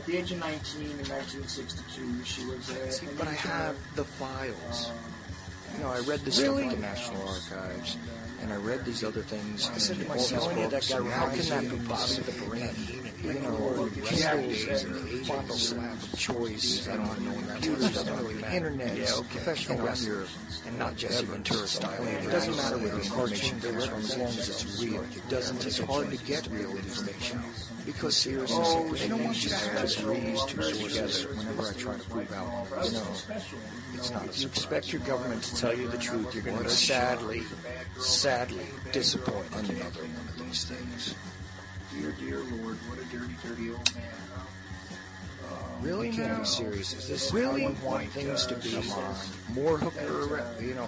the age of 19 in 1962, she was but I have the files. I read this stuff at the National Archives, and I read these other things. I said to myself, how can that be possible? Pistols and bottle slap of choice. I don't know that stuff. The internet, professional record, and not Jesse Ventura style. It doesn't matter where the information comes from as long as it's real. It's hard to get real information. Because seriously, they don't want you to just read two together whenever I try to prove out. It's not. If you expect your government to tell you the truth, you're going to sadly disappoint another one of these things. Dear Lord, what a dirty, dirty old man. Really? Can't be serious. Is this really how you want things to be? More hooker,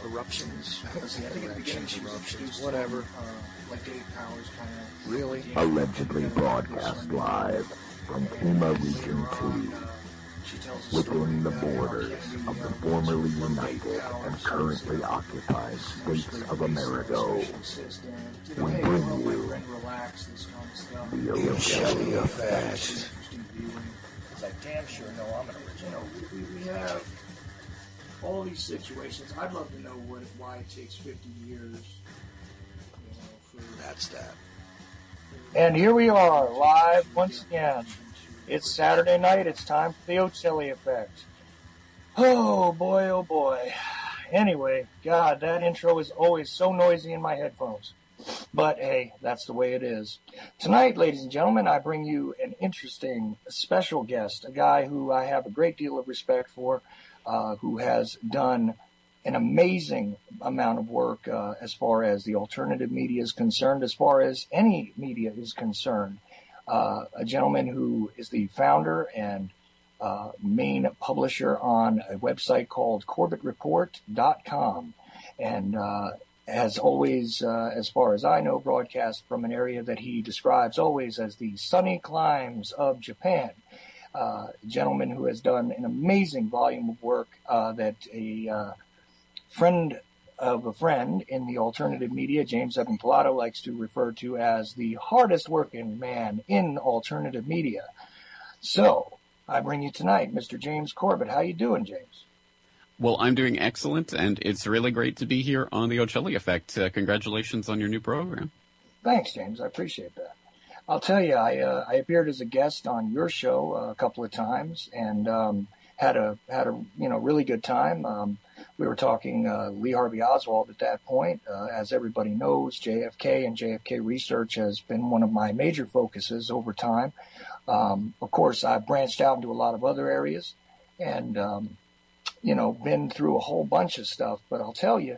eruptions, eruptions, whatever. Like Dave Powers kind of. Really? Allegedly broadcast live from Tema Region 2, within the borders of the formerly united and currently occupied states of America. We bring you the Ochelli Effect. I damn sure know I'm an original. We have all these situations. I'd love to know why it takes 50 years. That's that. And here we are, live once again. It's Saturday night. It's time for the Ochelli Effect. Oh boy, oh boy. Anyway, God, that intro is always so noisy in my headphones. But hey, that's the way it is. Tonight, ladies and gentlemen, I bring you an interesting, special guest, a guy who I have a great deal of respect for, who has done an amazing amount of work as far as the alternative media is concerned, as far as any media is concerned. A gentleman who is the founder and main publisher on a website called CorbettReport.com. And has always, as far as I know, broadcast from an area that he describes always as the sunny climes of Japan. A gentleman who has done an amazing volume of work that a friend of a friend in the alternative media, James Evan Pilato, likes to refer to as the hardest working man in alternative media. So, I bring you tonight, Mr. James Corbett. How you doing, James? Well, I'm doing excellent, and it's really great to be here on the Ochelli Effect. Congratulations on your new program. Thanks, James. I appreciate that. I'll tell you, I appeared as a guest on your show a couple of times, and had a really good time. We were talking Lee Harvey Oswald at that point. As everybody knows, JFK and JFK research has been one of my major focuses over time. Of course, I've branched out into a lot of other areas, and been through a whole bunch of stuff. But I'll tell you,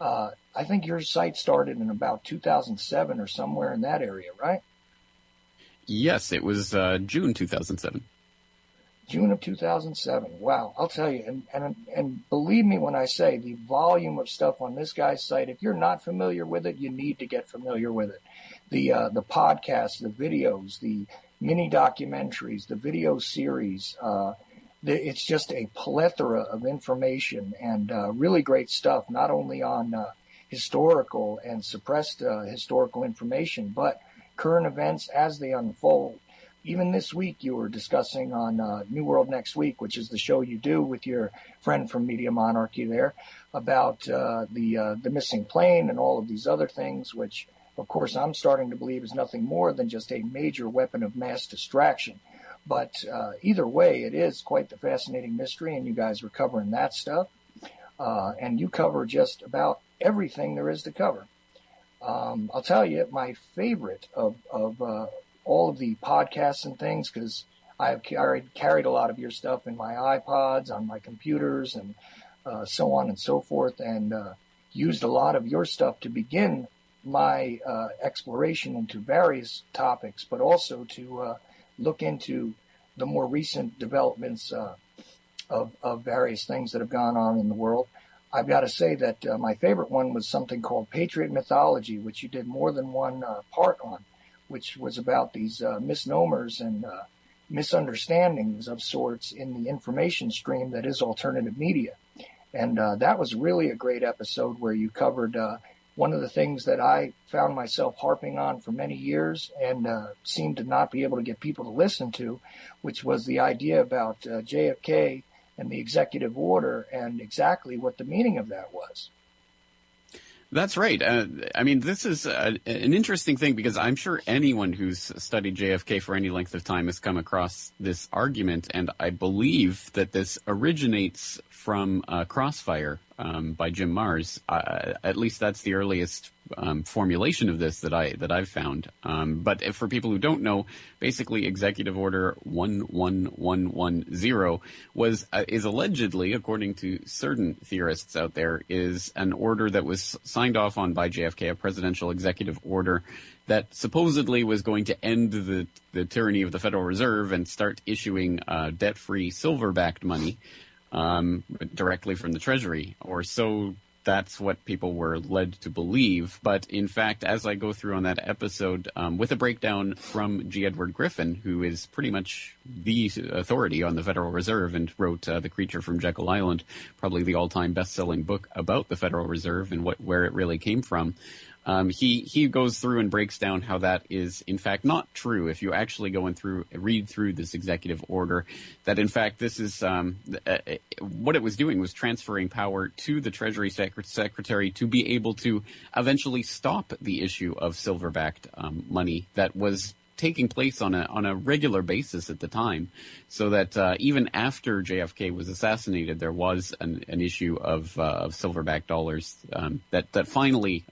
I think your site started in about 2007 or somewhere in that area, right? Yes, it was June 2007. June of 2007. Wow, I'll tell you, and believe me when I say the volume of stuff on this guy's site, if you're not familiar with it, you need to get familiar with it. The podcasts, the videos, the mini documentaries, the video series, it's just a plethora of information and really great stuff, not only on historical and suppressed historical information, but current events as they unfold. Even this week, you were discussing on New World Next Week, which is the show you do with your friend from Media Monarchy there, about the missing plane and all of these other things, which, of course, I'm starting to believe is nothing more than just a major weapon of mass distraction. But either way, it is quite the fascinating mystery, and you guys were covering that stuff. And you cover just about everything there is to cover. I'll tell you, my favorite of all of the podcasts and things, because I've carried a lot of your stuff in my iPods, on my computers, and so on and so forth, and used a lot of your stuff to begin my exploration into various topics, but also to look into the more recent developments of various things that have gone on in the world. I've got to say that my favorite one was something called Patriot Mythology, which you did more than one part on, which was about these misnomers and misunderstandings of sorts in the information stream that is alternative media. And that was really a great episode where you covered one of the things that I found myself harping on for many years and seemed to not be able to get people to listen to, which was the idea about JFK and the executive order and exactly what the meaning of that was. That's right. I mean, this is an interesting thing because I'm sure anyone who's studied JFK for any length of time has come across this argument, and I believe that this originates from Crossfire by Jim Marrs. At least that's the earliest formulation of this that I've found. But for people who don't know, basically Executive Order 11110 is allegedly, according to certain theorists out there, is an order that was signed off on by JFK, a presidential executive order that supposedly was going to end the tyranny of the Federal Reserve and start issuing debt-free silver-backed money directly from the Treasury, or so that's what people were led to believe. But in fact, as I go through on that episode, with a breakdown from G. Edward Griffin, who is pretty much the authority on the Federal Reserve and wrote The Creature from Jekyll Island, probably the all-time best-selling book about the Federal Reserve and where it really came from. He goes through and breaks down how that is, in fact, not true. If you actually go read through this executive order, that in fact this is what it was doing was transferring power to the Treasury Secretary to be able to eventually stop the issue of silver-backed money that was taking place on a regular basis at the time, so that even after JFK was assassinated, there was an issue of silverback dollars that finally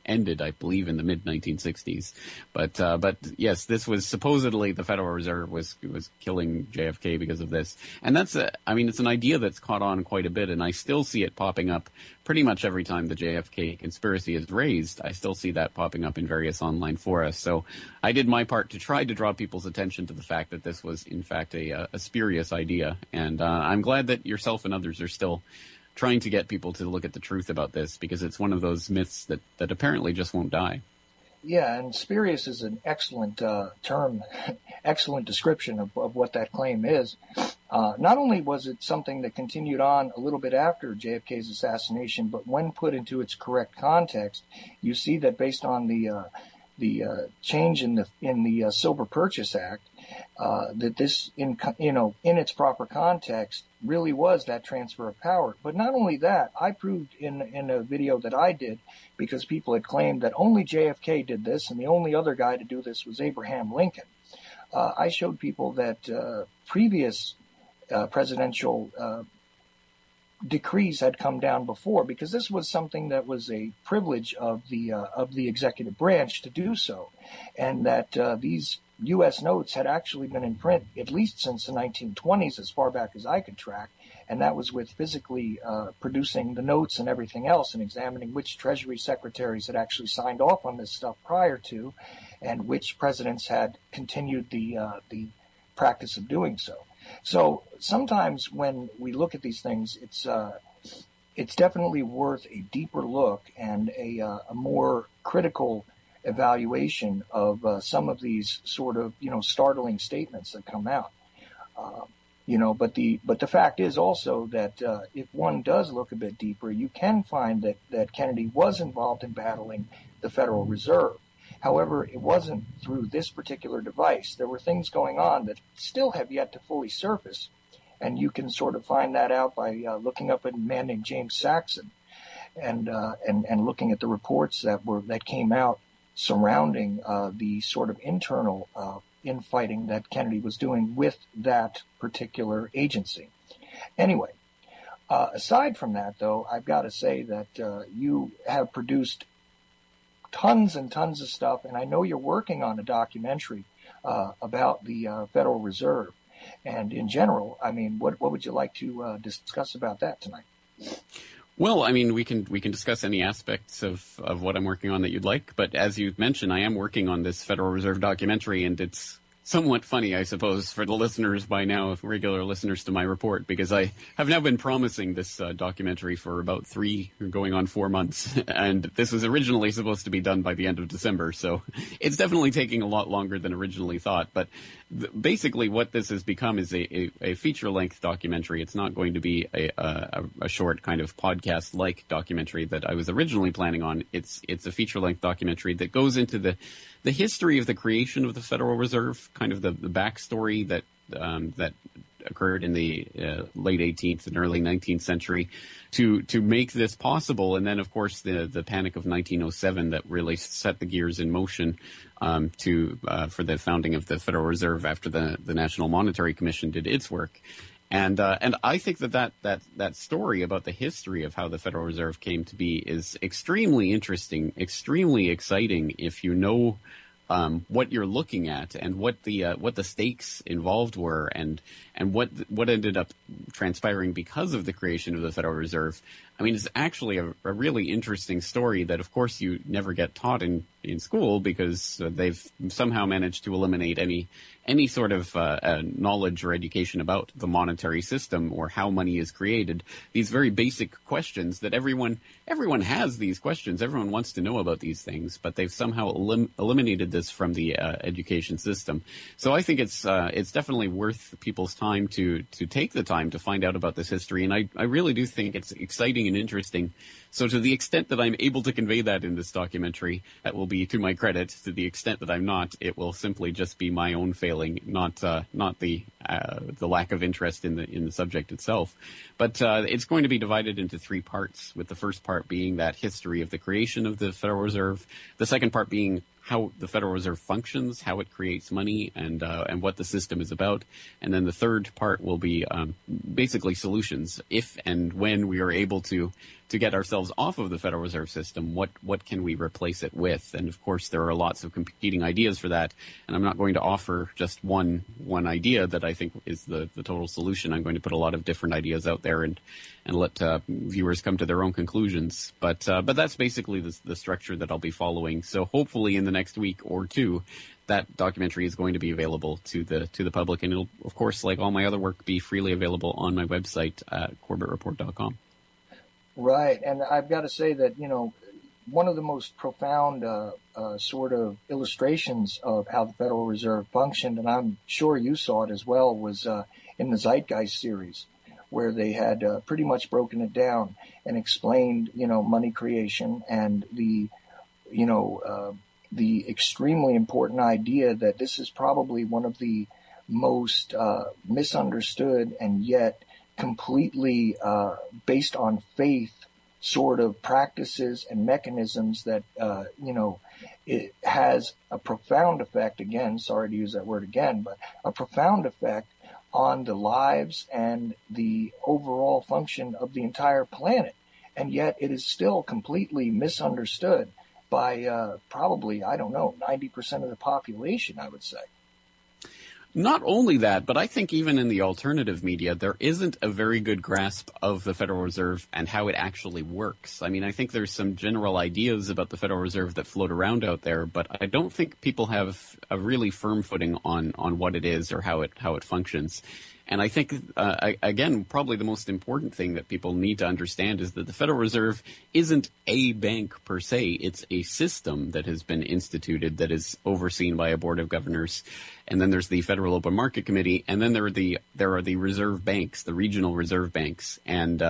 ended, I believe, in the mid-1960s. But yes, this was supposedly the Federal Reserve was killing JFK because of this, and it's an idea that's caught on quite a bit, and I still see it popping up pretty much every time the JFK conspiracy is raised. I still see that popping up in various online forums. So I did my part to try to draw people's attention to the fact that this was, in fact, a spurious idea. And I'm glad that yourself and others are still trying to get people to look at the truth about this, because it's one of those myths that apparently just won't die. Yeah, and spurious is an excellent term, excellent description of what that claim is. Not only was it something that continued on a little bit after JFK's assassination, but when put into its correct context, you see that based on the change in the Silver Purchase Act, that this in its proper context really was that transfer of power. But not only that, I proved in a video that I did, because people had claimed that only JFK did this and the only other guy to do this was Abraham Lincoln. I showed people that previous presidential decrees had come down before, because this was something that was a privilege of the executive branch to do so, and that these U.S. notes had actually been in print at least since the 1920s, as far back as I could track, and that was with physically producing the notes and everything else and examining which Treasury secretaries had actually signed off on this stuff prior to, and which presidents had continued the practice of doing so. So sometimes when we look at these things, it's definitely worth a deeper look and a more critical evaluation of some of these sort of startling statements that come out. But the fact is also that if one does look a bit deeper, you can find that Kennedy was involved in battling the Federal Reserve. However, it wasn't through this particular device. There were things going on that still have yet to fully surface, and you can sort of find that out by looking up a man named James Saxon and looking at the reports that came out surrounding the sort of internal infighting that Kennedy was doing with that particular agency. Anyway, aside from that, though, I've got to say that you have produced tons and tons of stuff, and I know you're working on a documentary about the Federal Reserve. And in general, I mean, what would you like to discuss about that tonight? Well, I mean, we can discuss any aspects of what I'm working on that you'd like. But as you mentioned, I am working on this Federal Reserve documentary, and it's somewhat funny, I suppose, for the listeners by now, regular listeners to my report, because I have now been promising this documentary for about 3 going on 4 months. And this was originally supposed to be done by the end of December. So it's definitely taking a lot longer than originally thought. But basically what this has become is a feature-length documentary. It's not going to be a short kind of podcast-like documentary that I was originally planning on. It's a feature-length documentary that goes into the history of the creation of the Federal Reserve, kind of the backstory that occurred in the late 18th and early 19th century to make this possible. And then, of course, the panic of 1907 that really set the gears in motion for the founding of the Federal Reserve after the National Monetary Commission did its work. And I think that story about the history of how the Federal Reserve came to be is extremely interesting, extremely exciting if you know what you're looking at and what the stakes involved were and what ended up transpiring because of the creation of the Federal Reserve. I mean, it's actually a really interesting story that, of course, you never get taught in school because they've somehow managed to eliminate any sort of knowledge or education about the monetary system or how money is created. These very basic questions that everyone has these questions. Everyone wants to know about these things, but they've somehow eliminated this from the education system. So I think it's definitely worth people's time to take the time to find out about this history. And I really do think it's exciting and interesting. So to the extent that I'm able to convey that in this documentary, that will be to my credit. To the extent that I'm not, it will simply just be my own failing, not the lack of interest in the subject itself. But it's going to be divided into three parts, with the first part being that history of the creation of the Federal Reserve, the second part being how the Federal Reserve functions, how it creates money, and what the system is about. And then the third part will be basically solutions. If and when we are able to get ourselves off of the Federal Reserve System, what can we replace it with? And of course, there are lots of competing ideas for that. And I'm not going to offer just one idea that I think is the total solution. I'm going to put a lot of different ideas out there and let viewers come to their own conclusions. But that's basically the structure that I'll be following. So hopefully in the next week or two, that documentary is going to be available to the public, and it'll, of course, like all my other work, be freely available on my website at corbettreport.com. Right, and I've got to say that, one of the most profound sort of illustrations of how the Federal Reserve functioned, and I'm sure you saw it as well, was in the Zeitgeist series, where they had pretty much broken it down and explained, money creation and the extremely important idea that this is probably one of the most misunderstood and yet completely based on faith sort of practices and mechanisms that, it has a profound effect, again, sorry to use that word again, but a profound effect on the lives and the overall function of the entire planet. And yet it is still completely misunderstood by probably, 90% of the population, I would say. Not only that, but I think even in the alternative media, there isn't a very good grasp of the Federal Reserve and how it actually works. I mean, I think there's some general ideas about the Federal Reserve that float around out there, but I don't think people have a really firm footing on what it is or how it functions. And I think, again, probably the most important thing that people need to understand is that the Federal Reserve isn't a bank per se. It's a system that has been instituted that is overseen by a board of governors. And then there's the Federal Open Market Committee. And then there are the reserve banks, the regional reserve banks. And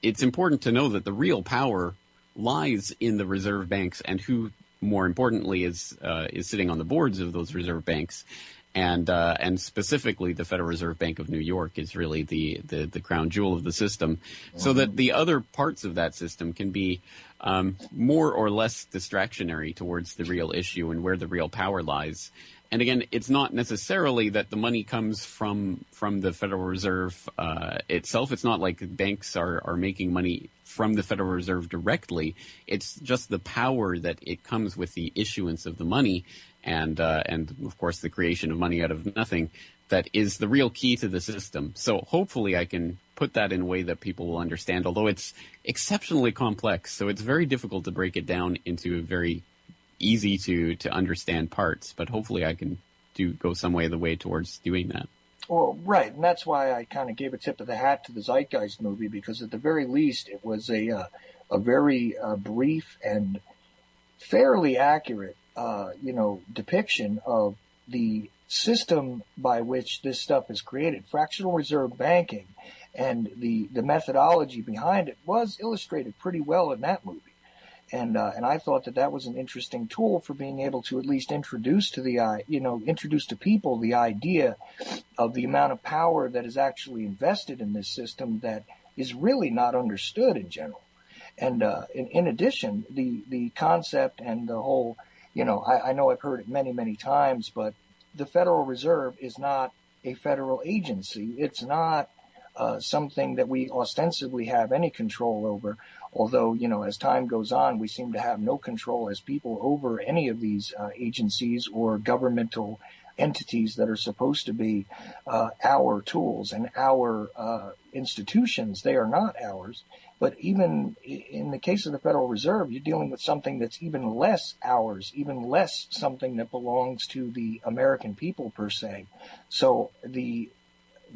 it's important to know that the real power lies in the reserve banks and who, more importantly, is sitting on the boards of those reserve banks. And specifically, the Federal Reserve Bank of New York is really the crown jewel of the system, so that the other parts of that system can be more or less distractionary towards the real issue and where the real power lies. And again, it's not necessarily that the money comes from the Federal Reserve itself. It's not like banks are making money from the Federal Reserve directly. It's just the power that it comes with the issuance of the money. And of course, the creation of money out of nothing, that is the real key to the system. So hopefully I can put that in a way that people will understand, although it's exceptionally complex. So it's very difficult to break it down into very easy to understand parts. But hopefully I can go some way of the way towards doing that. Well, right. And that's why I kind of gave a tip of the hat to the Zeitgeist movie, because at the very least it was a very brief and fairly accurate depiction of the system by which this stuff is created, fractional reserve banking, and the methodology behind it was illustrated pretty well in that movie. And I thought that was an interesting tool for being able to at least introduce to people the idea of the amount of power that is actually invested in this system that is really not understood in general. And in addition, the concept and the whole, I know I've heard it many, many times, but the Federal Reserve is not a federal agency. It's not something that we ostensibly have any control over. Although, as time goes on, we seem to have no control as people over any of these agencies or governmental entities that are supposed to be our tools and our institutions. They are not ours. But even in the case of the Federal Reserve, you're dealing with something that's even less ours, even less something that belongs to the American people per se. So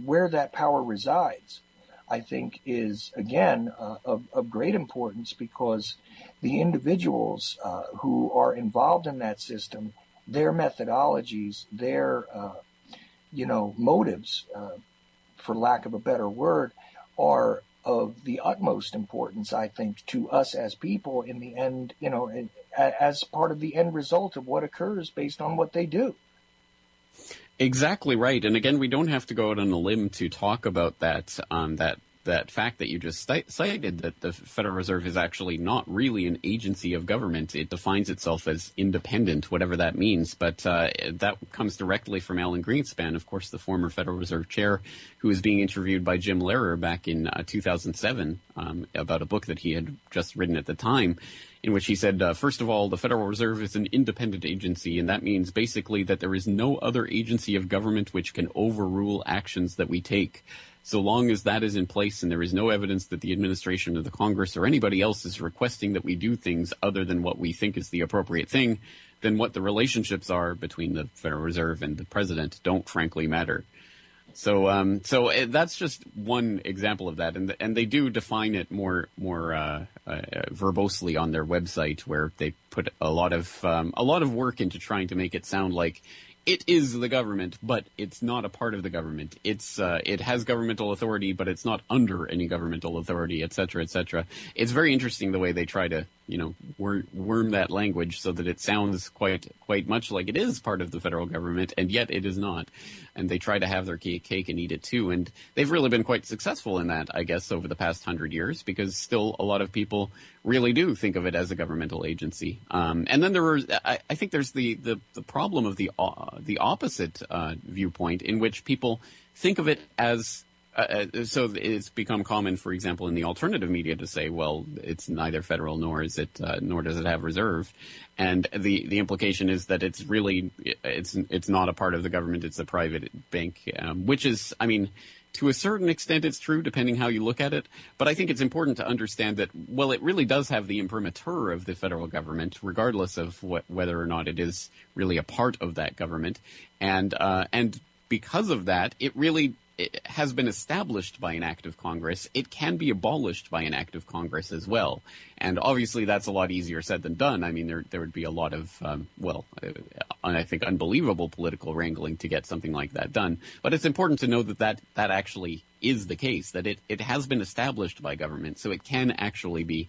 where that power resides, I think, is, again, of great importance, because the individuals who are involved in that system, their methodologies, their, motives, for lack of a better word, are of the utmost importance, I think, to us as people in the end, as part of the end result of what occurs based on what they do. Exactly right. And again, we don't have to go out on a limb to talk about that that fact that you just cited, that the Federal Reserve is actually not really an agency of government. It defines itself as independent, whatever that means. But that comes directly from Alan Greenspan, of course, the former Federal Reserve chair, who was being interviewed by Jim Lehrer back in 2007 about a book that he had just written at the time, in which he said, first of all, the Federal Reserve is an independent agency, and that means basically that there is no other agency of government which can overrule actions that we take. So long as that is in place and there is no evidence that the administration or the Congress or anybody else is requesting that we do things other than what we think is the appropriate thing, then what the relationships are between the Federal Reserve and the president don't frankly matter. So that's just one example of that, and they do define it more verbosely on their website, where they put a lot of work into trying to make it sound like it is the government, but it's not a part of the government. It has governmental authority, but it's not under any governmental authority, et cetera, et cetera. It's very interesting the way they try to, worm that language so that it sounds quite much like it is part of the federal government, and yet it is not. And they try to have their cake and eat it too. And they've really been quite successful in that, I guess, over the past 100 years, because still a lot of people really do think of it as a governmental agency. And then I think there's the problem of the opposite viewpoint, in which people think of it as so it's become common, for example, in the alternative media to say, well, it's neither federal nor does it have reserve. And the implication is that it's really, it's not a part of the government. It's a private bank, which is, I mean, to a certain extent it's true, depending how you look at it. But I think it's important to understand that, well, it really does have the imprimatur of the federal government, regardless of whether or not it is really a part of that government. And because of that, it has been established by an act of Congress. It can be abolished by an act of Congress as well. And obviously that's a lot easier said than done. I mean, there would be a lot of, I think unbelievable political wrangling to get something like that done. But it's important to know that actually is the case, that it has been established by government, so it can actually be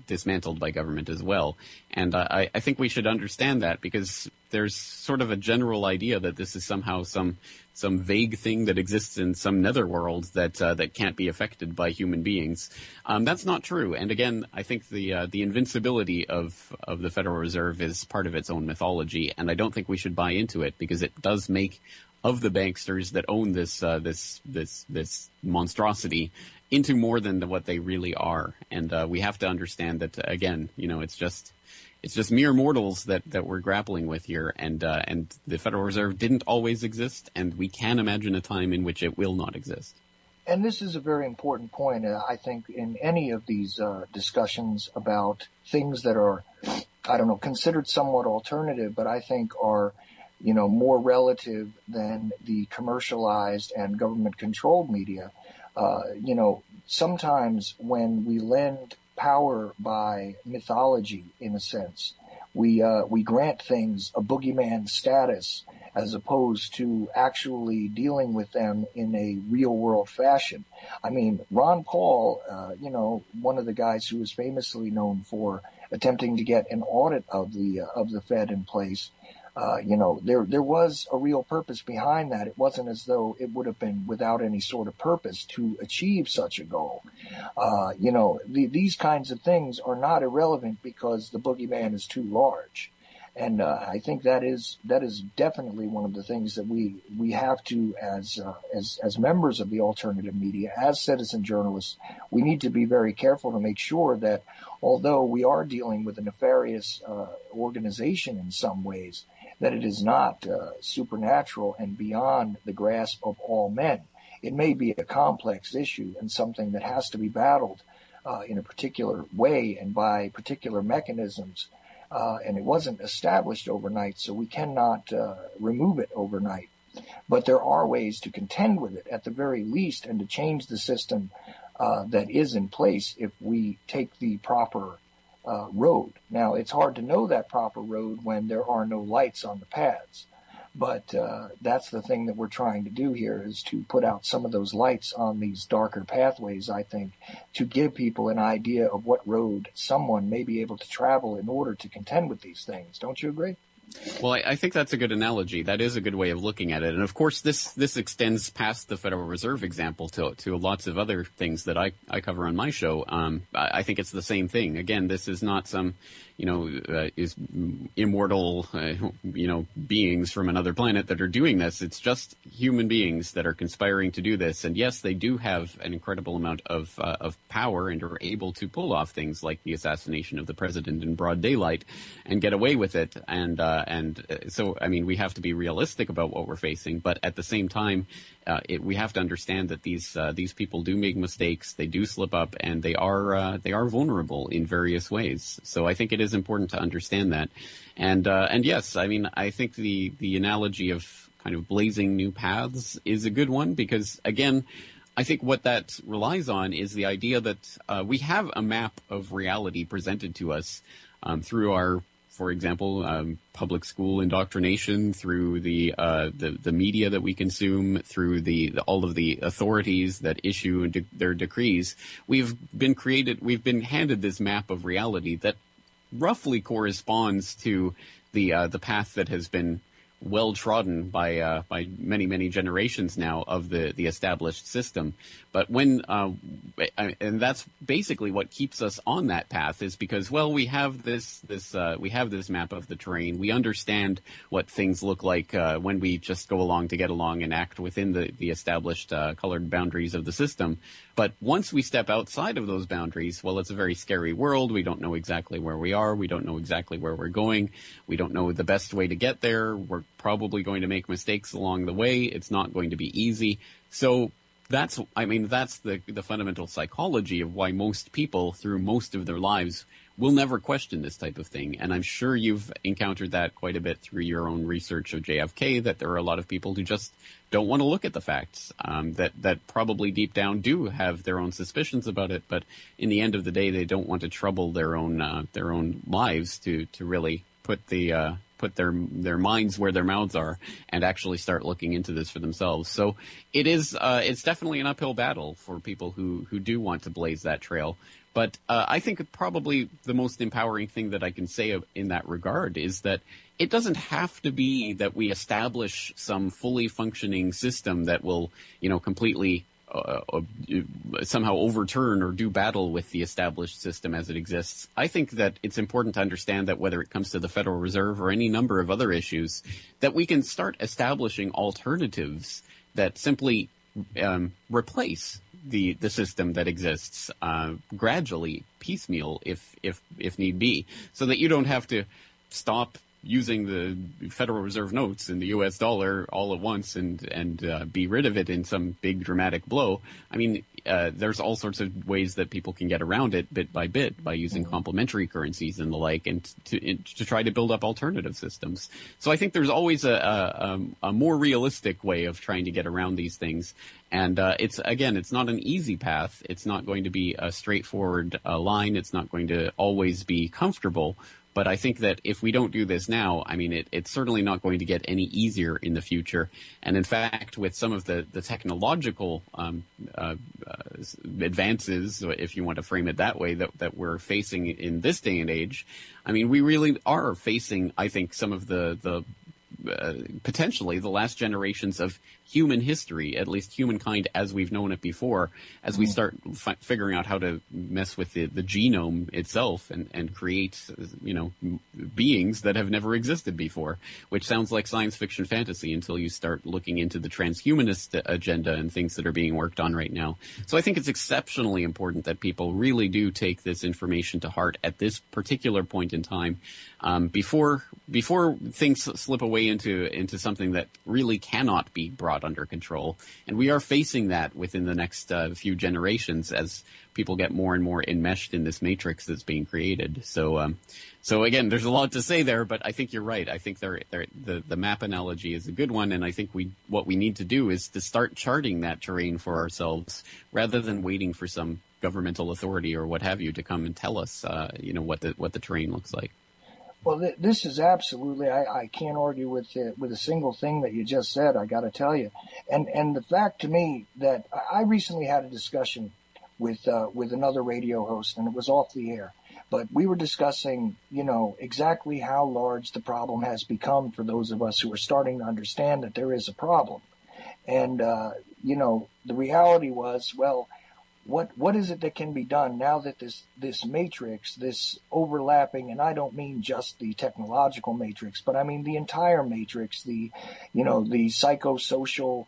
dismantled by government as well. And I think we should understand that, because there's sort of a general idea that this is somehow some vague thing that exists in some netherworld that can't be affected by human beings. That's not true. And again, I think the invincibility of the Federal Reserve is part of its own mythology, and I don't think we should buy into it, because it does make of the banksters that own this monstrosity into more than what they really are. And we have to understand that, again, it's just mere mortals that we're grappling with here, and the Federal Reserve didn't always exist, and we can imagine a time in which it will not exist. And this is a very important point, I think, in any of these discussions about things that are, considered somewhat alternative, but I think are, more relative than the commercialized and government-controlled media. Sometimes when we lend power by mythology, in a sense, we grant things a boogeyman status, as opposed to actually dealing with them in a real-world fashion. I mean, Ron Paul, one of the guys who was famously known for attempting to get an audit of the Fed in place, there was a real purpose behind that. It wasn't as though it would have been without any sort of purpose to achieve such a goal. These kinds of things are not irrelevant because the boogeyman is too large. And I think that is definitely one of the things that we have to, as members of the alternative media, as citizen journalists, we need to be very careful to make sure that although we are dealing with a nefarious organization in some ways, that it is not supernatural and beyond the grasp of all men. It may be a complex issue and something that has to be battled in a particular way and by particular mechanisms. And it wasn't established overnight, so we cannot remove it overnight. But there are ways to contend with it at the very least and to change the system that is in place if we take the proper road. Now, it's hard to know that proper road when there are no lights on the paths. But that's the thing that we're trying to do here, is to put out some of those lights on these darker pathways, I think, to give people an idea of what road someone may be able to travel in order to contend with these things. Don't you agree? Well, I think that's a good analogy. That is a good way of looking at it. And of course, this extends past the Federal Reserve example to lots of other things that I cover on my show. I think it's the same thing. Again, this is not some, is immortal, beings from another planet that are doing this. It's just human beings that are conspiring to do this. And yes, they do have an incredible amount of power and are able to pull off things like the assassination of the president in broad daylight and get away with it. And so, I mean, we have to be realistic about what we're facing, but at the same time, we have to understand that these people do make mistakes, they do slip up, and they are vulnerable in various ways. So I think it is important to understand that. And yes, I mean, I think the analogy of kind of blazing new paths is a good one because, again, I think what that relies on is the idea that we have a map of reality presented to us through our, for example, public school indoctrination, through the media that we consume, through all of the authorities that issue their decrees. We've been handed this map of reality that roughly corresponds to the path that has been well trodden by many generations now of the established system. But and that's basically what keeps us on that path, is because, well, we have this map of the terrain. We understand what things look like when we just go along to get along and act within the established colored boundaries of the system. But once we step outside of those boundaries, well, it's a very scary world. We don't know exactly where we are. We don't know exactly where we're going. We don't know the best way to get there. We're probably going to make mistakes along the way. It's not going to be easy. So that's the fundamental psychology of why most people, through most of their lives, will never question this type of thing. And I'm sure you've encountered that quite a bit through your own research of JFK, that there are a lot of people who just don't want to look at the facts, that probably deep down do have their own suspicions about it, but in the end of the day, they don't want to trouble their own lives to really put their minds where their mouths are and actually start looking into this for themselves. So it's definitely an uphill battle for people who do want to blaze that trail. But I think probably the most empowering thing that I can say in that regard is that it doesn't have to be that we establish some fully functioning system that will, completely somehow overturn or do battle with the established system as it exists. I think that it's important to understand that whether it comes to the Federal Reserve or any number of other issues, that we can start establishing alternatives that simply replace the system that exists gradually, piecemeal, if need be, so that you don't have to stop using the Federal Reserve notes and the U.S. dollar all at once and be rid of it in some big dramatic blow. I mean, there's all sorts of ways that people can get around it bit by bit by using complementary currencies and the like, and to try to build up alternative systems. So I think there's always a more realistic way of trying to get around these things. And it's not an easy path. It's not going to be a straightforward line. It's not going to always be comfortable. But I think that if we don't do this now, I mean, it's certainly not going to get any easier in the future. And in fact, with some of the technological advances, if you want to frame it that way, that we're facing in this day and age, I mean, we really are facing, I think, some of the potentially the last generations of human history, at least humankind as we've known it before, as we start figuring out how to mess with the genome itself and create, beings that have never existed before, which sounds like science fiction fantasy until you start looking into the transhumanist agenda and things that are being worked on right now. So I think it's exceptionally important that people really do take this information to heart at this particular point in time, before things slip away into something that really cannot be brought under control. And we are facing that within the next few generations as people get more and more enmeshed in this matrix that's being created. So again, there's a lot to say there, but I think you're right. I think the map analogy is a good one, and I think what we need to do is to start charting that terrain for ourselves rather than waiting for some governmental authority or what have you to come and tell us, what the terrain looks like. Well, this is absolutely, I can't argue with a single thing that you just said, I got to tell you. And the fact to me that I recently had a discussion with another radio host, and it was off the air, but we were discussing, exactly how large the problem has become for those of us who are starting to understand that there is a problem. And, the reality was, well, what is it that can be done now that this matrix, this overlapping, and I don't mean just the technological matrix, but I mean the entire matrix, the psychosocial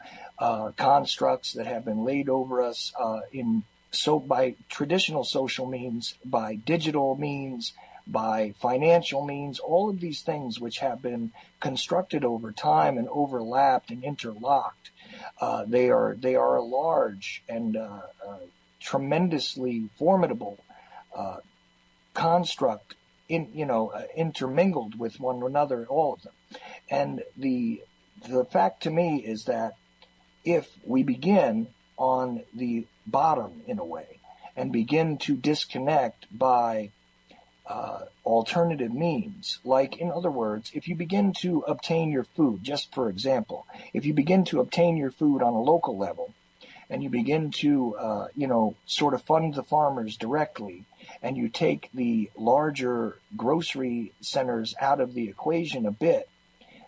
constructs that have been laid over us by traditional social means, by digital means, by financial means, all of these things which have been constructed over time and overlapped and interlocked. They are a large and tremendously formidable construct, intermingled with one another, all of them. And the fact to me is that if we begin on the bottom in a way and begin to disconnect by alternative means, like, in other words, if you begin to obtain your food, just for example, if you begin to obtain your food on a local level, and you begin to, sort of fund the farmers directly, and you take the larger grocery centers out of the equation a bit,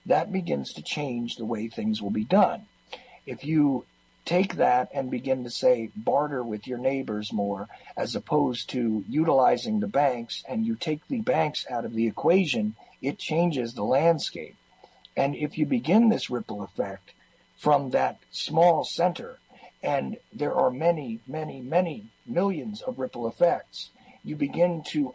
that begins to change the way things will be done. If you take that and begin to, say, barter with your neighbors more, as opposed to utilizing the banks, and you take the banks out of the equation, it changes the landscape. And if you begin this ripple effect from that small center, and there are many, many, many millions of ripple effects, you begin to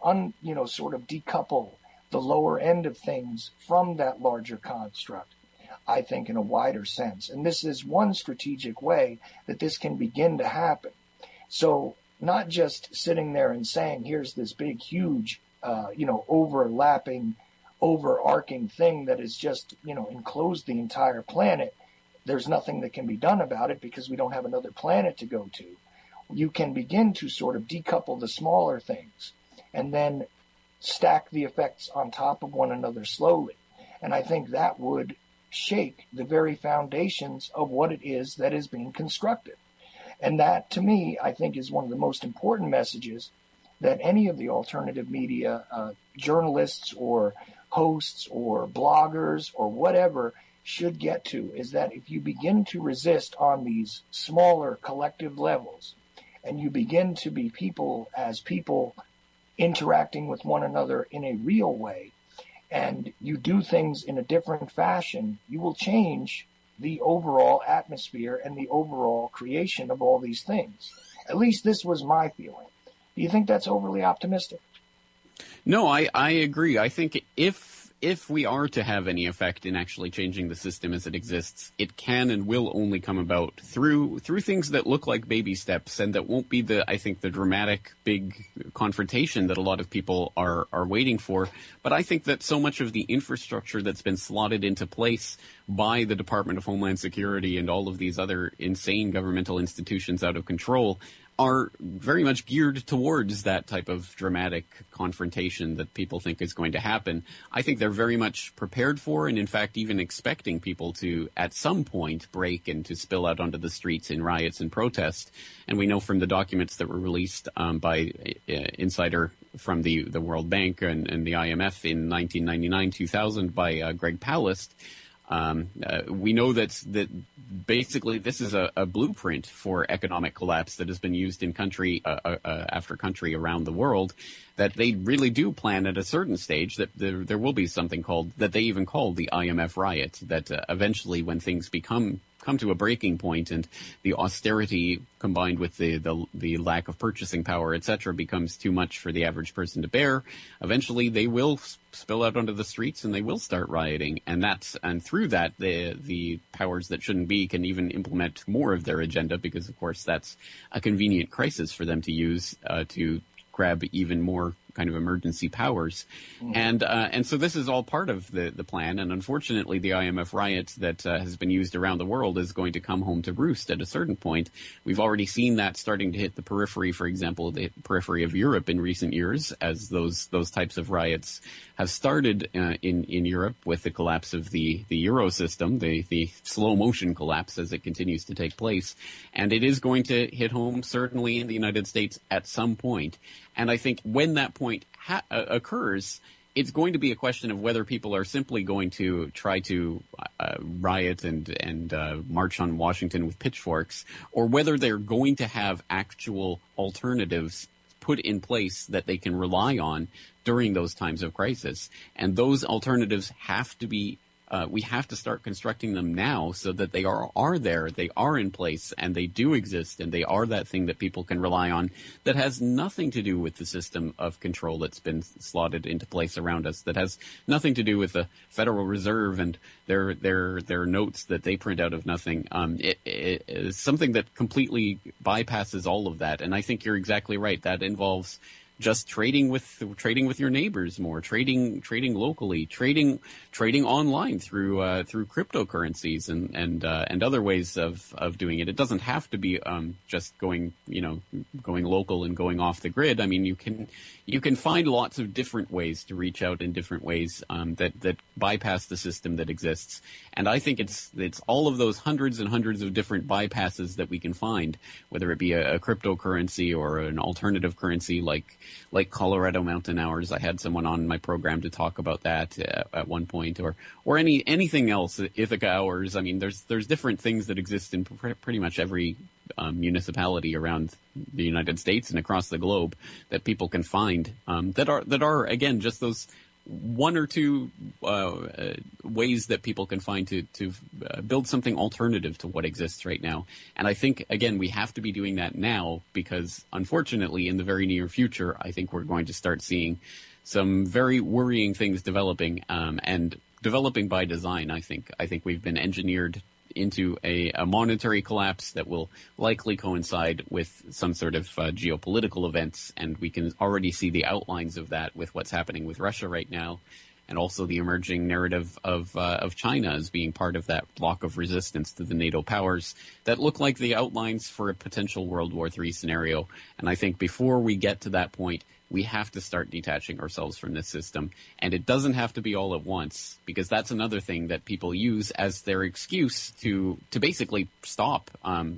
sort of decouple the lower end of things from that larger construct, I think, in a wider sense. And this is one strategic way that this can begin to happen. So not just sitting there and saying, here's this big, huge, overlapping, overarching thing that is just, enclosed the entire planet. There's nothing that can be done about it because we don't have another planet to go to. You can begin to sort of decouple the smaller things and then stack the effects on top of one another slowly. And I think that would shake the very foundations of what it is that is being constructed. And that, to me, I think is one of the most important messages that any of the alternative media journalists or hosts or bloggers or whatever should get to, is that if you begin to resist on these smaller collective levels and you begin to be people interacting with one another in a real way, and you do things in a different fashion, you will change the overall atmosphere and the overall creation of all these things. At least this was my feeling. Do you think that's overly optimistic? No, I agree. I think if we are to have any effect in actually changing the system as it exists, it can and will only come about through things that look like baby steps, and that won't be the dramatic big confrontation that a lot of people are waiting for. But I think that so much of the infrastructure that's been slotted into place by the Department of Homeland Security and all of these other insane governmental institutions out of control are very much geared towards that type of dramatic confrontation that people think is going to happen. I think they're very much prepared for, and in fact even expecting people to at some point break and to spill out onto the streets in riots and protest. And we know from the documents that were released by insider from the World Bank and the IMF in 1999-2000 by Greg Palast, we know that basically this is a blueprint for economic collapse that has been used in country after country around the world, that they really do plan at a certain stage that there will be something called, that they even call the IMF riot, that eventually when things come to a breaking point and the austerity combined with the lack of purchasing power, etc., becomes too much for the average person to bear, eventually they will spill out onto the streets and they will start rioting. And through that, the powers that shouldn't be can even implement more of their agenda, because of course that's a convenient crisis for them to use to grab even more kind of emergency powers. And so this is all part of the plan. And unfortunately, the IMF riot that has been used around the world is going to come home to roost at a certain point. We've already seen that starting to hit the periphery, for example, the periphery of Europe in recent years, as those types of riots have started in Europe with the collapse of the Euro system, the slow motion collapse as it continues to take place. And it is going to hit home certainly in the United States at some point. And I think when that point occurs, it's going to be a question of whether people are simply going to try to riot and march on Washington with pitchforks, or whether they're going to have actual alternatives put in place that they can rely on during those times of crisis. And those alternatives have to be we have to start constructing them now so that they are there, they are in place, and they do exist, and they are that thing that people can rely on that has nothing to do with the system of control that's been slotted into place around us, that has nothing to do with the Federal Reserve and their notes that they print out of nothing. It is something that completely bypasses all of that, and I think you're exactly right. That involves just trading with your neighbors more, trading locally, trading online through cryptocurrencies and other ways of doing it. It doesn't have to be just going local and going off the grid. I mean, you can find lots of different ways to reach out in different ways that bypass the system that exists. And I think it's all of those hundreds and hundreds of different bypasses that we can find, whether it be a cryptocurrency or an alternative currency like Colorado Mountain Hours. I had someone on my program to talk about that at one point, or anything else, Ithaca Hours. I mean, there's different things that exist in pretty much every municipality around the United States and across the globe that people can find that are again just those one or two ways that people can find to build something alternative to what exists right now. And I think, again, we have to be doing that now because, unfortunately, in the very near future, I think we're going to start seeing some very worrying things developing, and developing by design. I think we've been engineered into a monetary collapse that will likely coincide with some sort of geopolitical events, and we can already see the outlines of that with what's happening with Russia right now, and also the emerging narrative of China as being part of that block of resistance to the NATO powers that look like the outlines for a potential World War III scenario. And I think before we get to that point, we have to start detaching ourselves from this system. And it doesn't have to be all at once, because that's another thing that people use as their excuse to basically stop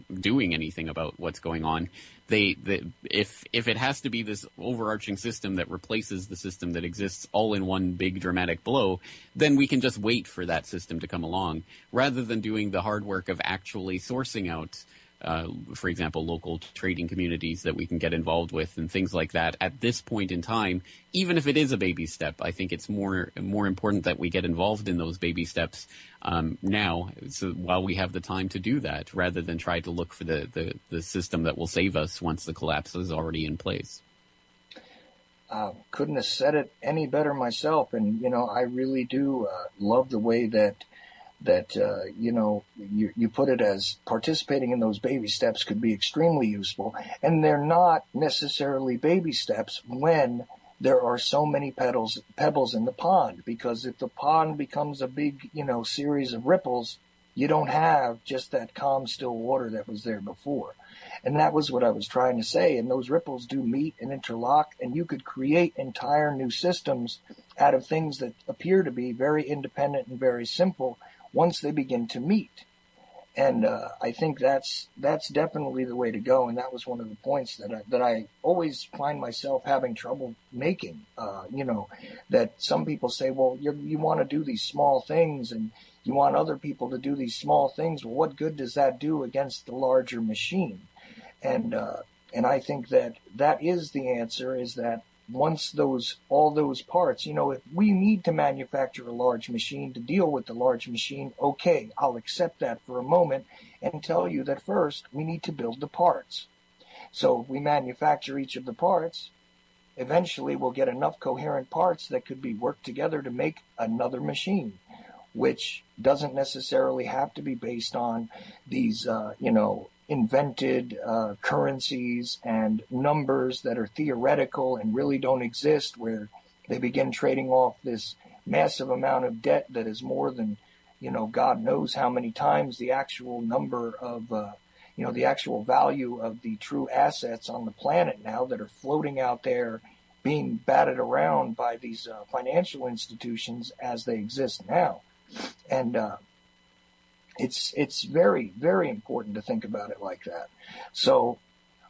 doing anything about what's going on. If it has to be this overarching system that replaces the system that exists all in one big dramatic blow, then we can just wait for that system to come along, rather than doing the hard work of actually sourcing out for example, local trading communities that we can get involved with and things like that at this point in time. Even if it is a baby step, I think it's more important that we get involved in those baby steps now, so while we have the time to do that, rather than try to look for the system that will save us once the collapse is already in place. Couldn't have said it any better myself. And, I really do love the way that you put it, as participating in those baby steps could be extremely useful. And they're not necessarily baby steps when there are so many pebbles in the pond, because if the pond becomes a big, series of ripples, you don't have just that calm, still water that was there before. And that was what I was trying to say. And those ripples do meet and interlock, and you could create entire new systems out of things that appear to be very independent and very simple once they begin to meet. And I think that's definitely the way to go. And that was one of the points that I always find myself having trouble making. That some people say, well, you want to do these small things and you want other people to do these small things. Well, what good does that do against the larger machine? And I think that is the answer, is that once all those parts, if we need to manufacture a large machine to deal with the large machine, okay, I'll accept that for a moment and tell you that first we need to build the parts. So if we manufacture each of the parts, eventually we'll get enough coherent parts that could be worked together to make another machine, which doesn't necessarily have to be based on these, invented currencies and numbers that are theoretical and really don't exist, where they begin trading off this massive amount of debt that is more than, God knows how many times the actual number of, the actual value of the true assets on the planet now that are floating out there being batted around by these financial institutions as they exist now. And it's very, very important to think about it like that. So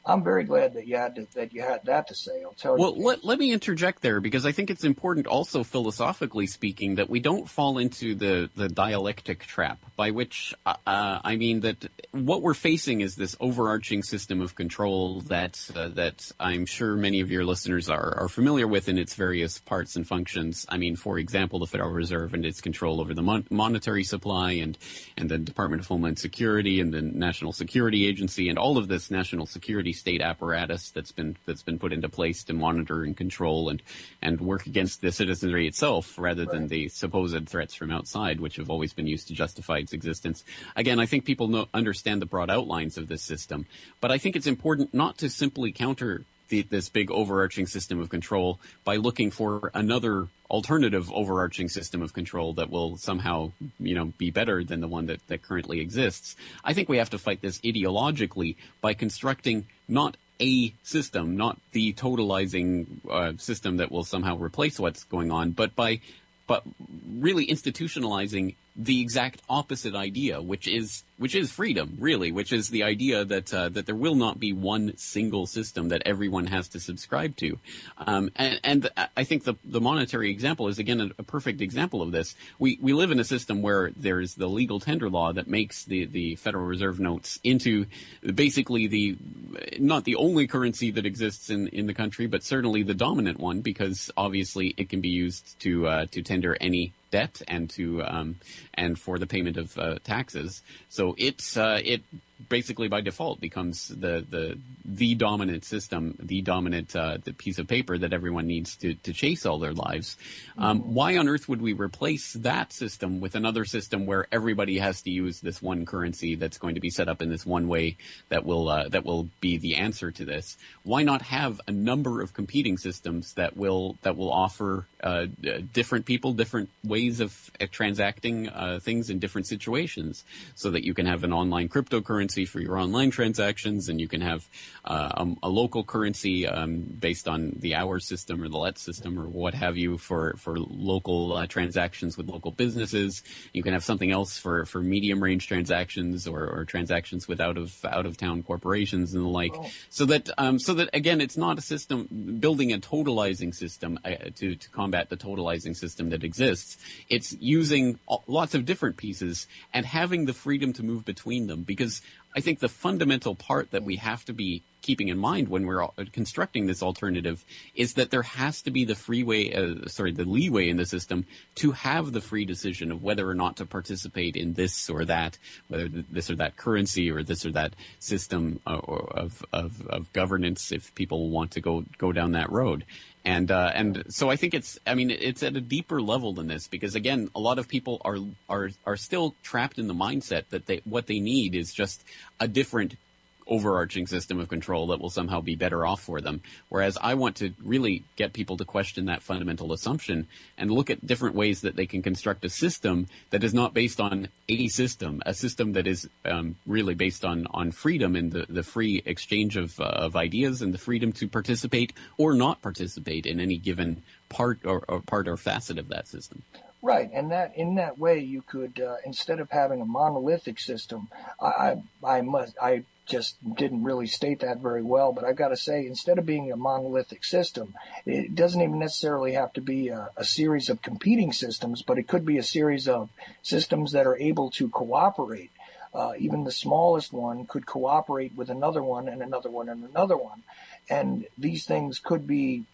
I'm very glad that you had that to say. I'll tell you. Well, let me interject there, because I think it's important also, philosophically speaking, that we don't fall into the dialectic trap, by which I mean that what we're facing is this overarching system of control that I'm sure many of your listeners are familiar with in its various parts and functions. I mean, for example, the Federal Reserve and its control over the monetary supply, and the Department of Homeland Security and the National Security Agency, and all of this national security state apparatus that's been put into place to monitor and control and work against the citizenry itself, rather than the supposed threats from outside, which have always been used to justify its existence. Again, I think people understand the broad outlines of this system, but I think it's important not to simply counter this big overarching system of control by looking for another alternative overarching system of control that will somehow, be better than the one that currently exists. I think we have to fight this ideologically by constructing not a system, not the totalizing system that will somehow replace what's going on, but really institutionalizing the exact opposite idea, which is freedom, really, which is the idea that there will not be one single system that everyone has to subscribe to. And I think the monetary example is, again, a perfect example of this. We live in a system where there's the legal tender law that makes the Federal Reserve notes into basically not the only currency that exists in the country, but certainly the dominant one, because obviously it can be used to tender any debt and for the payment of taxes. So it basically by default becomes the dominant system, the dominant the piece of paper that everyone needs to chase all their lives. Why on earth would we replace that system with another system where everybody has to use this one currency that's going to be set up in this one way that will be the answer to this? Why not have a number of competing systems that will offer different people different ways of transacting things in different situations, so that you can have an online cryptocurrency for your online transactions, and you can have a local currency based on the hour system or the let system or what have you for local transactions with local businesses. You can have something else for medium range transactions or transactions with out of town corporations and the like. Oh. So that again, it's not a system building a totalizing system to combat the totalizing system that exists. It's using lots of different pieces and having the freedom to move between them, because I think the fundamental part that we have to be keeping in mind when we're constructing this alternative is that there has to be the leeway in the system to have the free decision of whether or not to participate in this or that, whether this or that currency or this or that system of governance, if people want to go down that road. And so I think it's at a deeper level than this, because again, a lot of people are still trapped in the mindset that what they need is just a different overarching system of control that will somehow be better off for them. Whereas I want to really get people to question that fundamental assumption and look at different ways that they can construct a system that is not based on a system that is really based on freedom and the free exchange of ideas and the freedom to participate or not participate in any given part or facet of that system. Right, and that in that way you could instead of having a monolithic system, I just didn't really state that very well, but I've got to say, instead of being a monolithic system, it doesn't even necessarily have to be a series of competing systems, but it could be a series of systems that are able to cooperate. Even the smallest one could cooperate with another one and another one and another one. And these things could be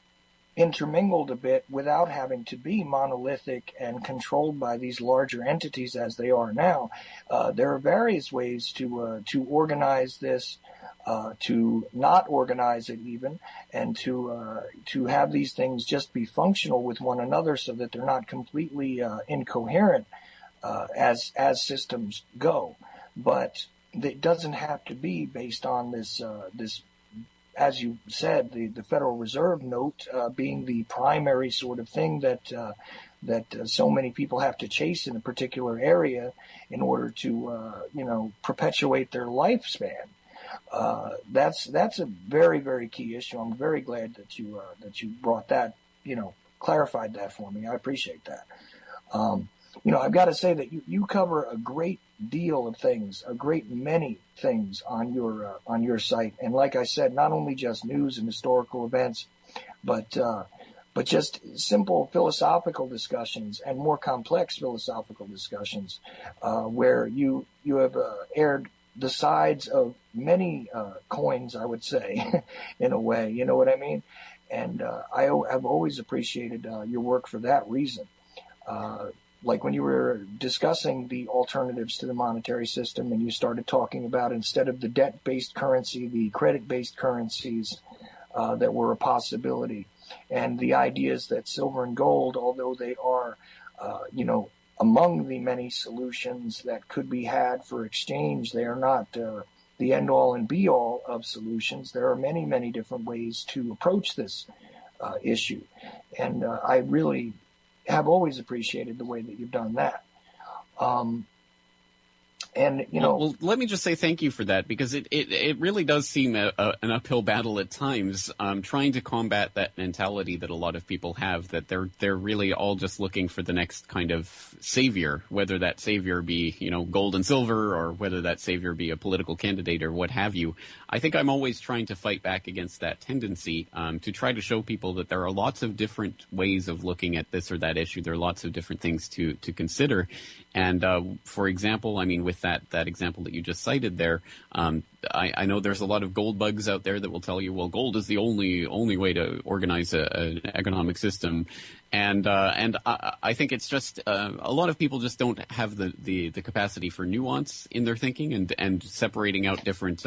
intermingled a bit without having to be monolithic and controlled by these larger entities as they are now. There are various ways to organize this, to not organize it even, and to have these things just be functional with one another so that they're not completely incoherent as systems go. But it doesn't have to be based on this as you said, the Federal Reserve note being the primary sort of thing that so many people have to chase in a particular area in order to perpetuate their lifespan. That's a very, very key issue. I'm very glad that you brought that, clarified that for me. I appreciate that. I've got to say that you cover a great deal of things, a great many things on your site. And like I said, not only just news and historical events, but just simple philosophical discussions and more complex philosophical discussions, where you have aired the sides of many coins, I would say, in a way. You know what I mean? And I have always appreciated your work for that reason. Like when you were discussing the alternatives to the monetary system and you started talking about, instead of the debt-based currency, the credit-based currencies that were a possibility, and the ideas that silver and gold, although they are, among the many solutions that could be had for exchange, they are not the end-all and be-all of solutions. There are many, many different ways to approach this issue. And I really have always appreciated the way that you've done that. Well, let me just say thank you for that, because it really does seem an uphill battle at times, trying to combat that mentality that a lot of people have, that they're really all just looking for the next kind of savior, whether that savior be, gold and silver, or whether that savior be a political candidate or what have you. I think I'm always trying to fight back against that tendency, to try to show people that there are lots of different ways of looking at this or that issue. There are lots of different things to consider. And for example, with that example that you just cited there, I know there's a lot of gold bugs out there that will tell you, well, gold is the only way to organize an economic system. And I think it's just a lot of people just don't have the capacity for nuance in their thinking and separating out different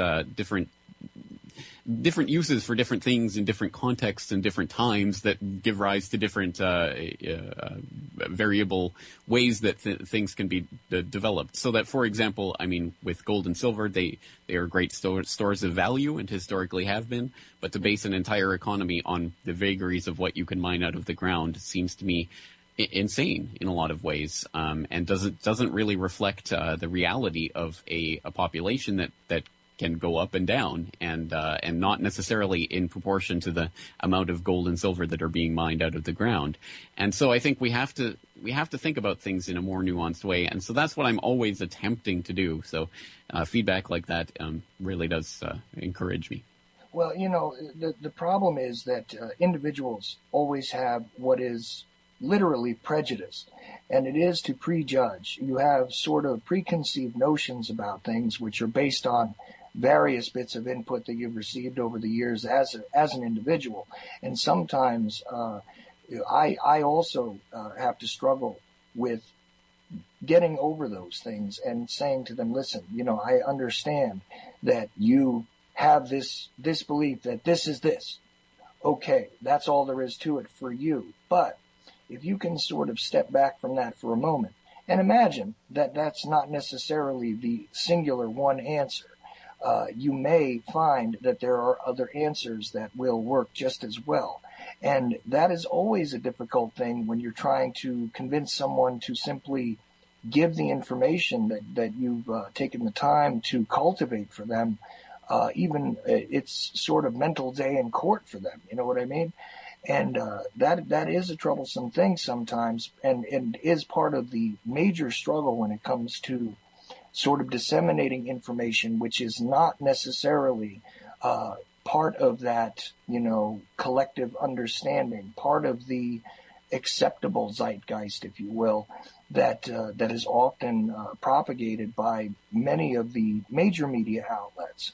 uses for different things in different contexts and different times that give rise to different variable ways that things can be developed. So that, for example, with gold and silver, they are great stores of value and historically have been, but to base an entire economy on the vagaries of what you can mine out of the ground seems to me insane in a lot of ways, and doesn't really reflect the reality of a population that can go up and down, and not necessarily in proportion to the amount of gold and silver that are being mined out of the ground. And so I think we have to think about things in a more nuanced way. And so that's what I'm always attempting to do. So feedback like that really does encourage me. Well, the problem is that individuals always have what is literally prejudice, and it is to prejudge. You have sort of preconceived notions about things which are based on various bits of input that you've received over the years as an individual. And sometimes I also have to struggle with getting over those things and saying to them, listen, I understand that you have this belief that this is this. Okay, that's all there is to it for you. But if you can sort of step back from that for a moment and imagine that that's not necessarily the singular one answer. you may find that there are other answers that will work just as well. And that is always a difficult thing when you're trying to convince someone to simply give the information that you've taken the time to cultivate for them. Even it's sort of mental day in court for them. You know what I mean? And that is a troublesome thing sometimes, and is part of the major struggle when it comes to sort of disseminating information, which is not necessarily part of that, collective understanding, part of the acceptable zeitgeist, if you will, that is often propagated by many of the major media outlets.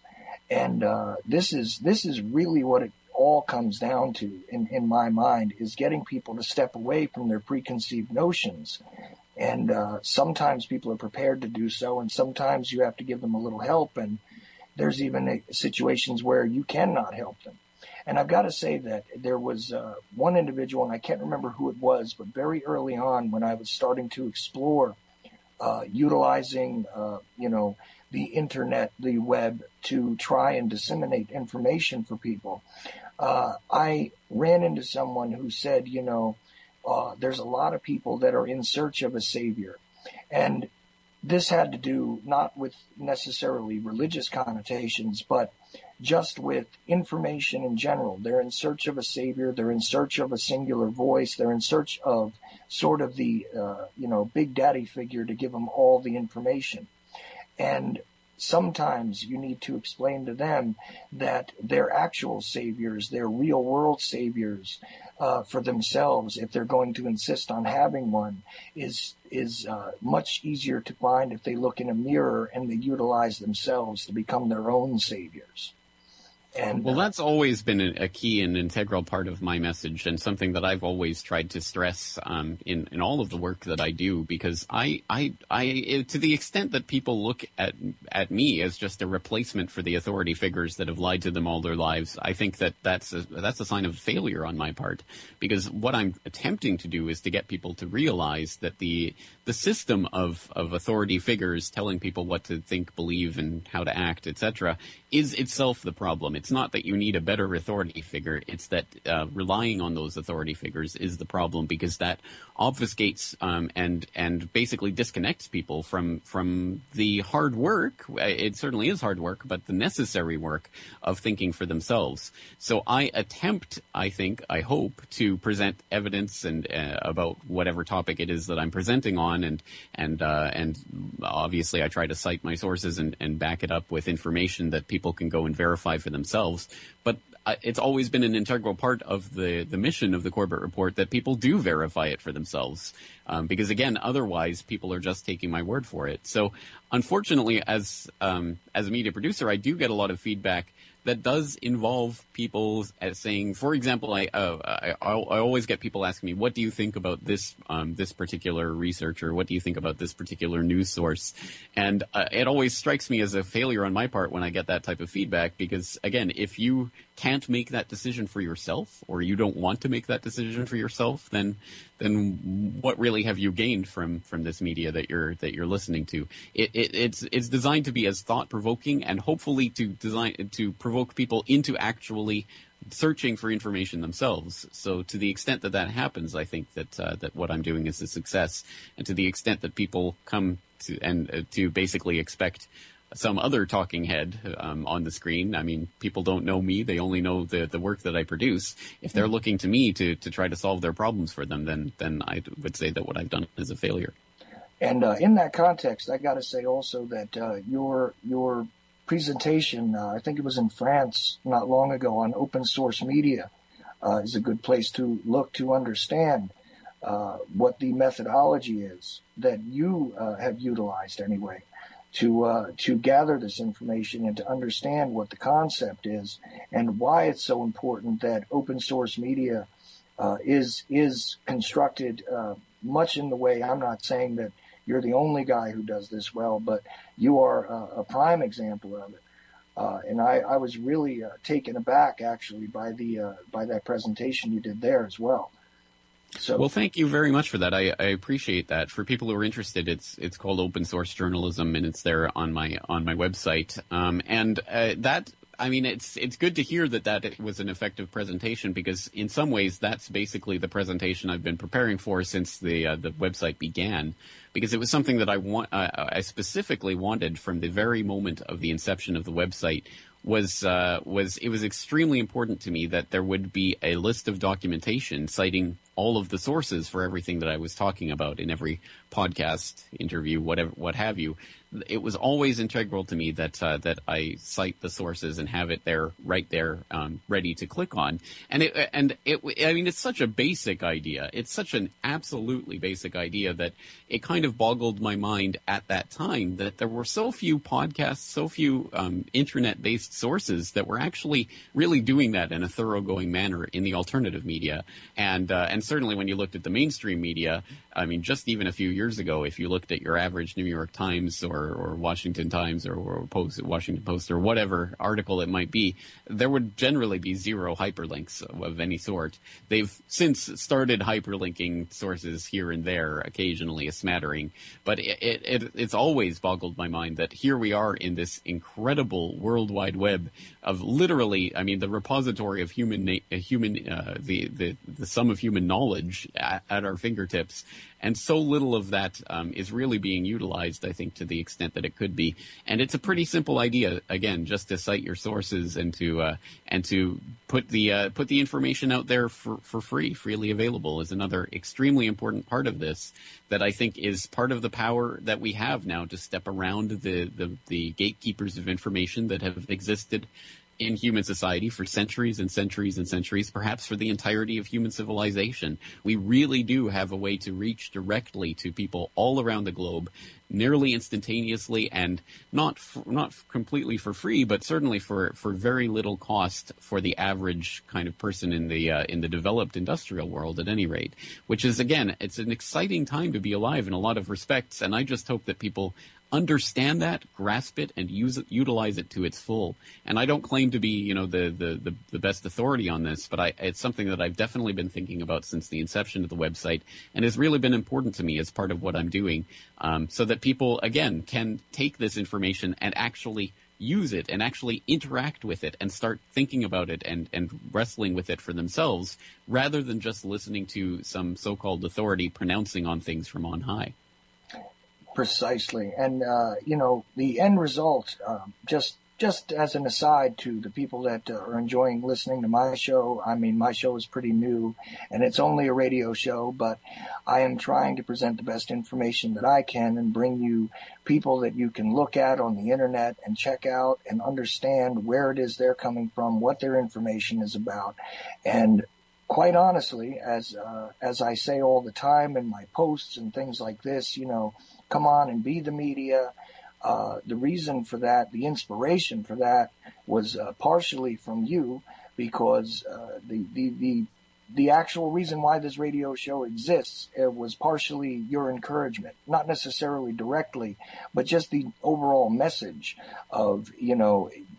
And this is really what it all comes down to, in my mind, is getting people to step away from their preconceived notions. And sometimes people are prepared to do so, and sometimes you have to give them a little help, and there's even situations where you cannot help them. And I've got to say that there was one individual, and I can't remember who it was, but very early on when I was starting to explore utilizing, the internet, the web, to try and disseminate information for people, I ran into someone who said, there's a lot of people that are in search of a savior. And this had to do not with necessarily religious connotations, but just with information in general. They're in search of a savior. They're in search of a singular voice. They're in search of sort of the, big daddy figure to give them all the information. And sometimes you need to explain to them that their actual saviors, their real world saviors for themselves, if they're going to insist on having one, is much easier to find if they look in a mirror and they utilize themselves to become their own saviors. And, well, that's always been a key and integral part of my message, and something that I've always tried to stress in all of the work that I do, because I to the extent that people look at me as just a replacement for the authority figures that have lied to them all their lives, I think that's a sign of failure on my part, because what I'm attempting to do is to get people to realize that the system of authority figures telling people what to think, believe, and how to act, etc., is itself the problem. It's not that you need a better authority figure. It's that relying on those authority figures is the problem, because that obfuscates and basically disconnects people from the hard work. It certainly is hard work, but the necessary work of thinking for themselves. So I hope to present evidence and about whatever topic it is that I'm presenting on, and obviously I try to cite my sources and back it up with information that people can go and verify for themselves. But it's always been an integral part of the mission of the Corbett Report that people do verify it for themselves, because again, otherwise people are just taking my word for it. So unfortunately, as a media producer, I do get a lot of feedback that does involve people saying, for example, I always get people asking me, what do you think about this particular research, or what do you think about this particular news source? And it always strikes me as a failure on my part when I get that type of feedback, because again, if you can't make that decision for yourself, or you don't want to make that decision for yourself, then what really have you gained from this media that you're listening to? It's designed to be as thought provoking, and hopefully to provoke people into actually searching for information themselves. So to the extent that happens, I think that what I'm doing is a success, and to the extent that people come to basically expect some other talking head on the screen. I mean, people don't know me. They only know the work that I produce. If they're looking to me to try to solve their problems for them, then I would say that what I've done is a failure. And in that context, I got to say also that your presentation, I think it was in France not long ago, on open source media, is a good place to look to understand what the methodology is that you have utilized anyway to gather this information and to understand what the concept is and why it's so important that open source media is constructed much in the way. I'm not saying that you're the only guy who does this well, but you are a prime example of it. And I was really taken aback, actually, by that presentation you did there as well. So, well, thank you very much for that. I appreciate that. For people who are interested, it's called Open Source Journalism, and it's there on my website. I mean, it's good to hear that it was an effective presentation, because in some ways that's basically the presentation I've been preparing for since the website began, because it was something that I specifically wanted from the very moment of the inception of the website. It was extremely important to me that there would be a list of documentation citing all of the sources for everything that I was talking about in every podcast, interview, what have you. It was always integral to me that I cite the sources and have it there, right there, ready to click on. I mean, it's such a basic idea. It's such an absolutely basic idea that it kind of boggled my mind at that time that there were so few podcasts, so few internet-based sources that were actually really doing that in a thoroughgoing manner in the alternative media. And certainly when you looked at the mainstream media, I mean, just even a few years ago, if you looked at your average New York Times or Washington Times or Washington Post or whatever article it might be, there would generally be zero hyperlinks of any sort. They've since started hyperlinking sources here and there, occasionally a smattering, but it's always boggled my mind that here we are in this incredible World Wide Web of literally, I mean, the repository of the sum of human knowledge at our fingertips. And so little of that is really being utilized, I think, to the extent that it could be. And it's a pretty simple idea, again, just to cite your sources and to put the information out there for free, freely available, is another extremely important part of this that I think is part of the power that we have now to step around the gatekeepers of information that have existed in human society for centuries and centuries and centuries, perhaps for the entirety of human civilization. We really do have a way to reach directly to people all around the globe, nearly instantaneously, and not completely for free, but certainly for very little cost for the average kind of person in the developed industrial world, at any rate. Which is, again, it's an exciting time to be alive in a lot of respects, and I just hope that people understand that, grasp it, and utilize it to its full. And I don't claim to be, the best authority on this, but it's something that I've definitely been thinking about since the inception of the website, and has really been important to me as part of what I'm doing, so that people, again, can take this information and actually use it and actually interact with it and start thinking about it and wrestling with it for themselves, rather than just listening to some so-called authority pronouncing on things from on high. Precisely. And, the end result, just as an aside to the people that are enjoying listening to my show, I mean, my show is pretty new and it's only a radio show, but I am trying to present the best information that I can and bring you people that you can look at on the internet and check out and understand where it is they're coming from, what their information is about. And quite honestly, as I say all the time in my posts and things like this, come on and be the media. The reason for that, the inspiration for that, was partially from you, because the actual reason why this radio show exists was partially your encouragement, not necessarily directly, but just the overall message of,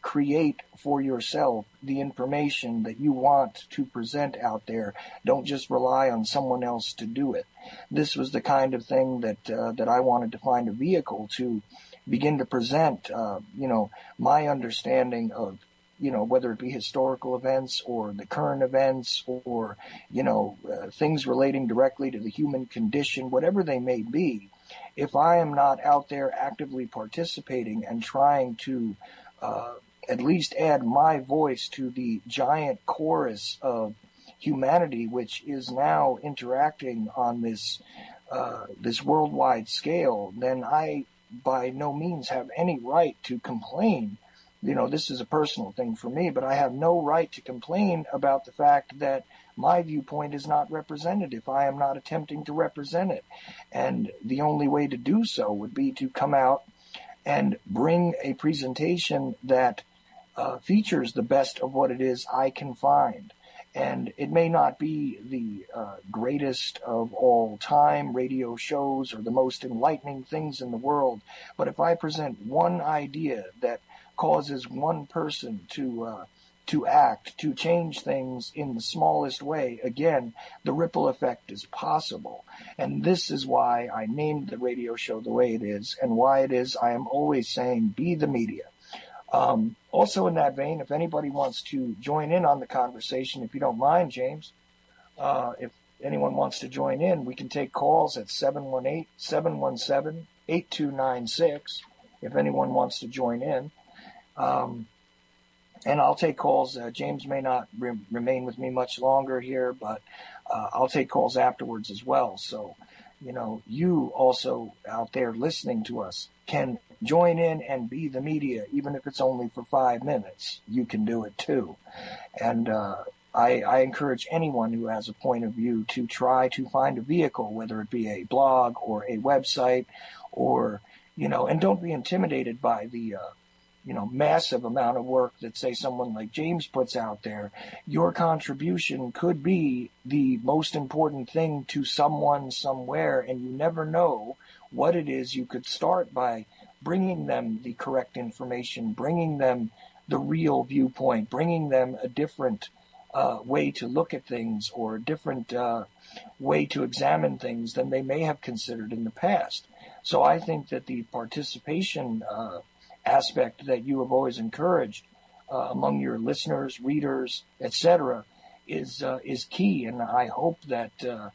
create for yourself the information that you want to present out there. Don't just rely on someone else to do it. This was the kind of thing that I wanted to find a vehicle to begin to present, my understanding of, whether it be historical events or the current events or, things relating directly to the human condition, whatever they may be. If I am not out there actively participating and trying to at least add my voice to the giant chorus of humanity, which is now interacting on this worldwide scale, then I by no means have any right to complain. This is a personal thing for me, but I have no right to complain about the fact that my viewpoint is not represented if I am not attempting to represent it. And the only way to do so would be to come out and bring a presentation that features the best of what it is I can find. And it may not be the greatest of all time radio shows or the most enlightening things in the world, but if I present one idea that causes one person to to act, to change things in the smallest way, again, the ripple effect is possible. And this is why I named the radio show the way it is, and why it is I am always saying, be the media. Also in that vein, if anybody wants to join in on the conversation, if you don't mind, James, if anyone wants to join in, we can take calls at 718-717-8296 if anyone wants to join in. And I'll take calls. James may not remain with me much longer here, but I'll take calls afterwards as well. So, you also out there listening to us can join in and be the media, even if it's only for 5 minutes. You can do it too. And I encourage anyone who has a point of view to try to find a vehicle, whether it be a blog or a website, or, and don't be intimidated by the massive amount of work that, say, someone like James puts out there. Your contribution could be the most important thing to someone somewhere, and you never know what it is. You could start by bringing them the correct information, bringing them the real viewpoint, bringing them a different way to look at things, or a different way to examine things than they may have considered in the past. So I think that the participation aspect that you have always encouraged among your listeners, readers, etc., is key, and I hope that the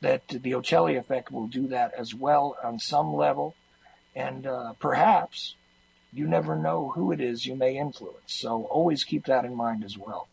Ochelli effect will do that as well on some level, and perhaps you never know who it is you may influence. So always keep that in mind as well.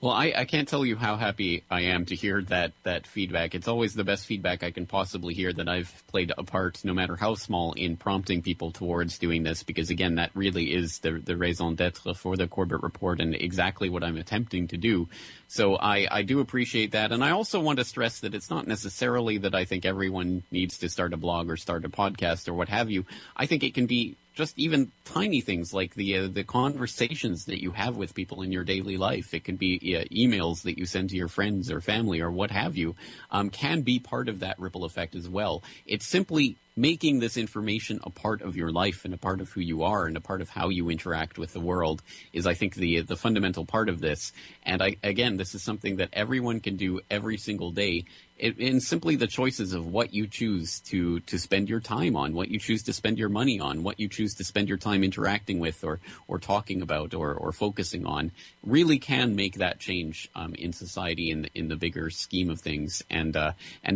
Well, I can't tell you how happy I am to hear that feedback. It's always the best feedback I can possibly hear, that I've played a part, no matter how small, in prompting people towards doing this, because, again, that really is the raison d'etre for the Corbett Report and exactly what I'm attempting to do. So I do appreciate that. And I also want to stress that it's not necessarily that I think everyone needs to start a blog or start a podcast or what have you. I think it can be just even tiny things like the conversations that you have with people in your daily life. It can be emails that you send to your friends or family or what have you, can be part of that ripple effect as well. It's simply making this information a part of your life and a part of who you are and a part of how you interact with the world is, I think, the fundamental part of this. And again, this is something that everyone can do every single day. In simply the choices of what you choose to spend your time on, what you choose to spend your money on, what you choose to spend your time interacting with or talking about or focusing on, really can make that change in society in the bigger scheme of things. And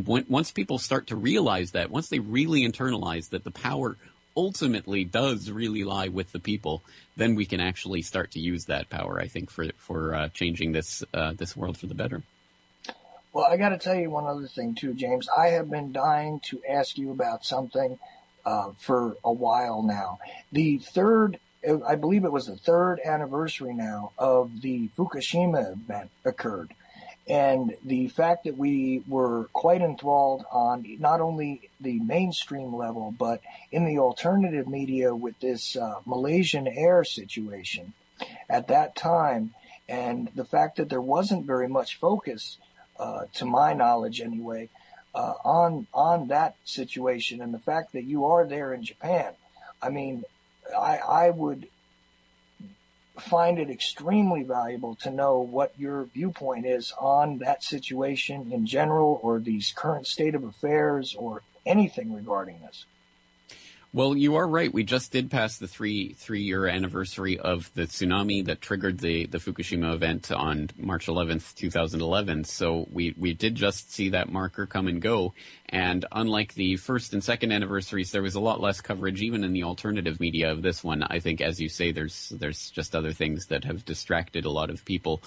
once people start to realize that, once they really internalize that the power ultimately does really lie with the people, then we can actually start to use that power, I think, for changing this world for the better. Well, I got to tell you one other thing too, James. I have been dying to ask you about something for a while now. I believe it was the third anniversary now of the Fukushima event occurred. And the fact that we were quite enthralled on not only the mainstream level, but in the alternative media with this Malaysian Air situation at that time, and the fact that there wasn't very much focus, to my knowledge anyway, on that situation, and the fact that you are there in Japan. I mean, I would find it extremely valuable to know what your viewpoint is on that situation in general, or the current state of affairs, or anything regarding this. Well, you are right. We just did pass the three-year anniversary of the tsunami that triggered the Fukushima event on March 11th, 2011. So we did just see that marker come and go. And unlike the first and second anniversaries, there was a lot less coverage, even in the alternative media, of this one. I think, as you say, there's just other things that have distracted a lot of people.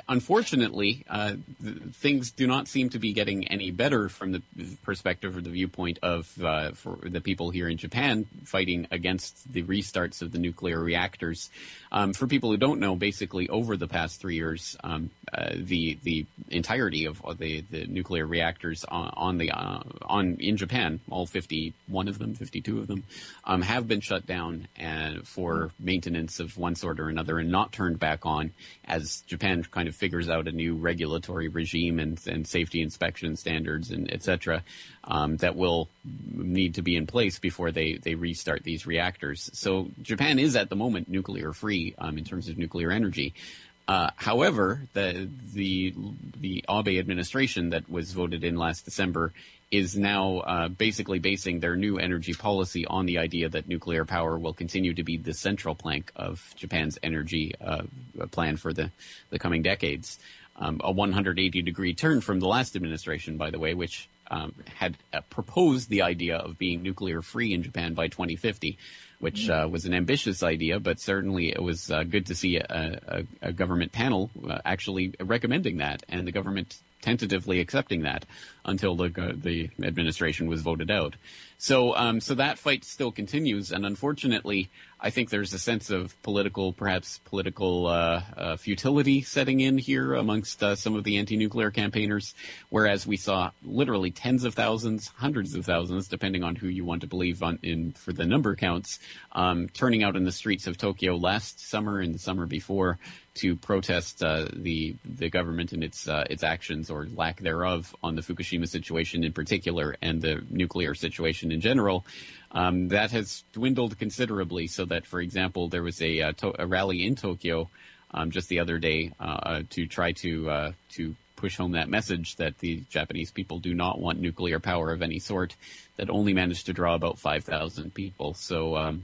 Unfortunately, things do not seem to be getting any better from the perspective or the viewpoint of for the people here in Japan fighting against the restarts of the nuclear reactors. For people who don't know, basically over the past 3 years, the entirety of the nuclear reactors in Japan, all 51 of them, 52 of them, have been shut down for maintenance of one sort or another and not turned back on on as Japan kind of figures out a new regulatory regime and safety inspection standards and et cetera, that will need to be in place before they restart these reactors. So Japan is at the moment nuclear free in terms of nuclear energy. However, the Abe administration that was voted in last December is now basically basing their new energy policy on the idea that nuclear power will continue to be the central plank of Japan's energy plan for the coming decades. A 180-degree turn from the last administration, by the way, which had proposed the idea of being nuclear-free in Japan by 2050, which was an ambitious idea, but certainly it was good to see a government panel actually recommending that, and the government tentatively accepting that until the administration was voted out. So that fight still continues, and unfortunately, I think there's a sense of perhaps political futility setting in here amongst some of the anti-nuclear campaigners, whereas we saw literally tens of thousands, hundreds of thousands, depending on who you want to believe for the number counts, turning out in the streets of Tokyo last summer and the summer before to protest the government and its actions or lack thereof on the Fukushima situation in particular and the nuclear situation in general. That has dwindled considerably, so that, for example, there was a rally in Tokyo just the other day to try to push home that message that the Japanese people do not want nuclear power of any sort, that only managed to draw about 5,000 people. So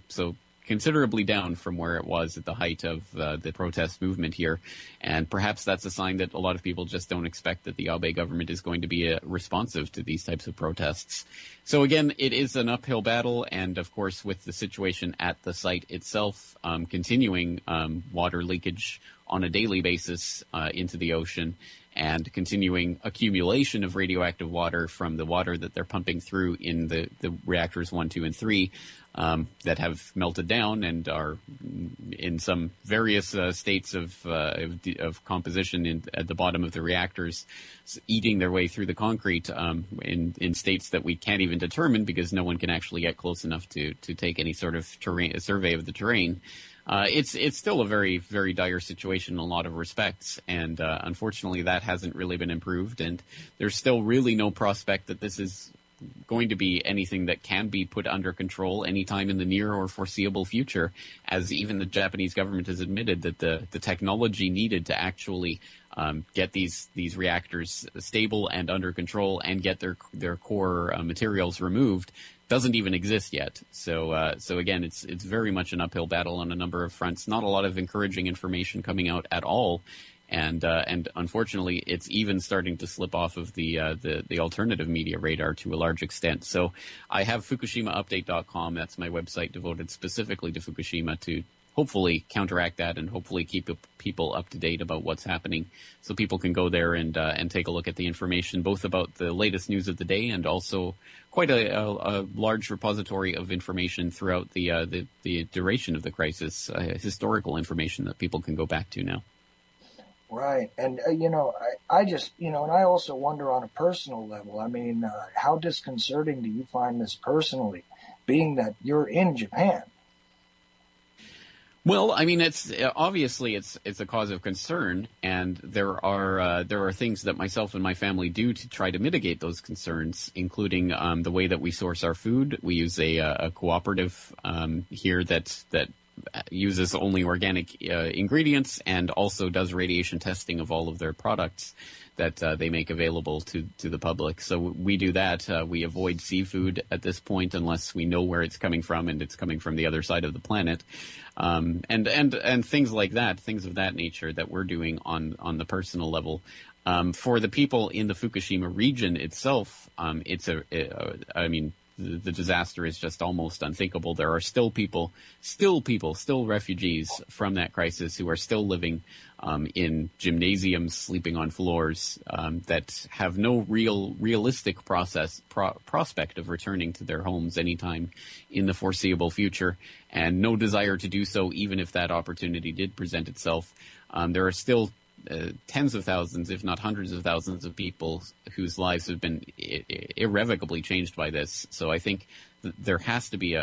considerably down from where it was at the height of the protest movement here. And perhaps that's a sign that a lot of people just don't expect that the Abe government is going to be responsive to these types of protests. So again, it is an uphill battle. And of course, with the situation at the site itself, continuing water leakage on a daily basis into the ocean, and continuing accumulation of radioactive water from the water that they're pumping through in the reactors 1, 2, and 3 that have melted down and are in some various states of composition at the bottom of the reactors, eating their way through the concrete in states that we can't even determine because no one can actually get close enough to take any sort of survey of the terrain. It's still a very, very dire situation in a lot of respects, and unfortunately that hasn't really been improved, and there's still really no prospect that this is going to be anything that can be put under control anytime in the near or foreseeable future, as even the Japanese government has admitted that the technology needed to actually get these reactors stable and under control and get their core materials removed doesn't even exist yet. So again, it's very much an uphill battle on a number of fronts. Not a lot of encouraging information coming out at all, and unfortunately, it's even starting to slip off of the alternative media radar to a large extent. So I have FukushimaUpdate.com. That's my website devoted specifically to Fukushima to hopefully counteract that and hopefully keep people up to date about what's happening, so people can go there and take a look at the information, both about the latest news of the day and also quite a large repository of information throughout the duration of the crisis, historical information that people can go back to now. Right. And, I just, and I also wonder on a personal level, I mean, how disconcerting do you find this personally, being that you're in Japan? Well, I mean, it's obviously it's a cause of concern, and there are things that myself and my family do to try to mitigate those concerns, including the way that we source our food. We use a cooperative here that uses only organic ingredients and also does radiation testing of all of their products that they make available to the public. So we do that. We avoid seafood at this point unless we know where it's coming from and it's coming from the other side of the planet. And things like that, things of that nature that we're doing on the personal level. For the people in the Fukushima region itself, the disaster is just almost unthinkable. There are still refugees from that crisis who are still living in gymnasiums, sleeping on floors, that have no realistic prospect of returning to their homes anytime in the foreseeable future, and no desire to do so even if that opportunity did present itself. There are still tens of thousands, if not hundreds of thousands of people whose lives have been irrevocably changed by this. So I think there has to be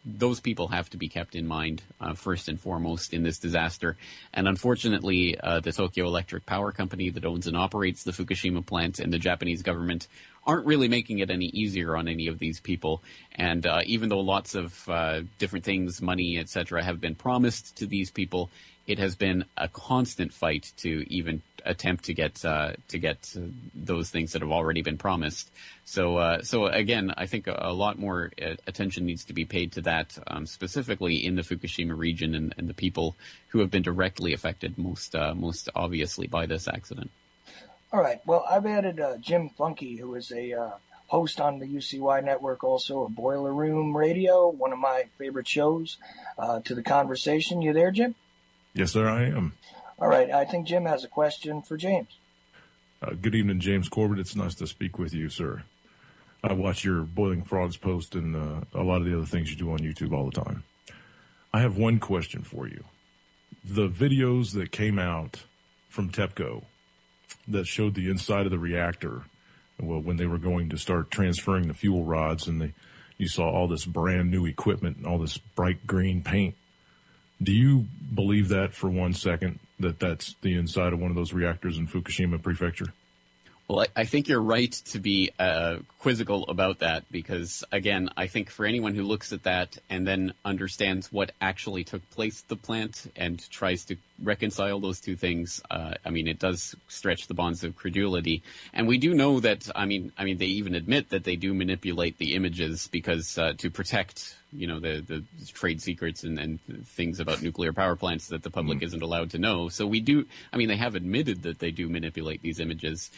those people have to be kept in mind first and foremost in this disaster. And unfortunately, the Tokyo Electric Power Company that owns and operates the Fukushima plant and the Japanese government aren't really making it any easier on any of these people. And even though lots of different things, money, etc., have been promised to these people, it has been a constant fight to even attempt to get those things that have already been promised. So again, I think a lot more attention needs to be paid to that, specifically in the Fukushima region and the people who have been directly affected most obviously by this accident. All right. Well, I've added Jim Funky, who is a host on the UCY network, also a Boiler Room Radio, one of my favorite shows, to the conversation. You there, Jim? Yes, sir, I am. All right. I think Jim has a question for James. Good evening, James Corbett. It's nice to speak with you, sir. I watch your Boiling Frogs post and a lot of the other things you do on YouTube all the time. I have one question for you. The videos that came out from TEPCO that showed the inside of the reactor, well, when they were going to start transferring the fuel rods, and you saw all this brand new equipment and all this bright green paint. Do you believe that for 1 second, that that's the inside of one of those reactors in Fukushima Prefecture? Well, I think you're right to be quizzical about that because, again, I think for anyone who looks at that and then understands what actually took place at the plant and tries to reconcile those two things, I mean, it does stretch the bonds of credulity. And we do know that, I mean, they even admit that they do manipulate the images because to protect, you know, the trade secrets and things about nuclear power plants that the public isn't allowed to know. So we do, I mean, they have admitted that they do manipulate these images.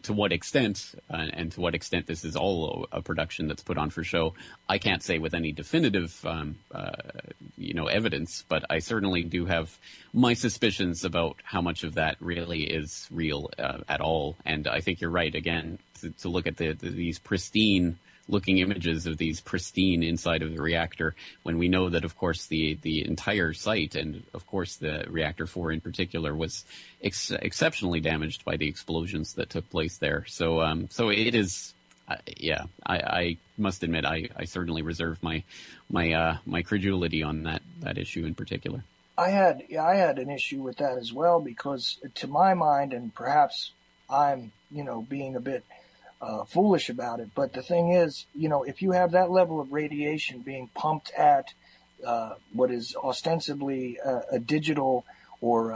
To what extent, and to what extent this is all a production that's put on for show, I can't say with any definitive, evidence, but I certainly do have my suspicions about how much of that really is real at all. And I think you're right, again, to look at these pristine looking images of these pristine inside of the reactor when we know that, of course, the entire site and, of course, the reactor 4 in particular was exceptionally damaged by the explosions that took place there. So it is, I must admit, I certainly reserve my credulity on that issue in particular. I had an issue with that as well because, to my mind, and perhaps I'm, being a bit foolish about it. But the thing is, if you have that level of radiation being pumped at what is ostensibly a digital or,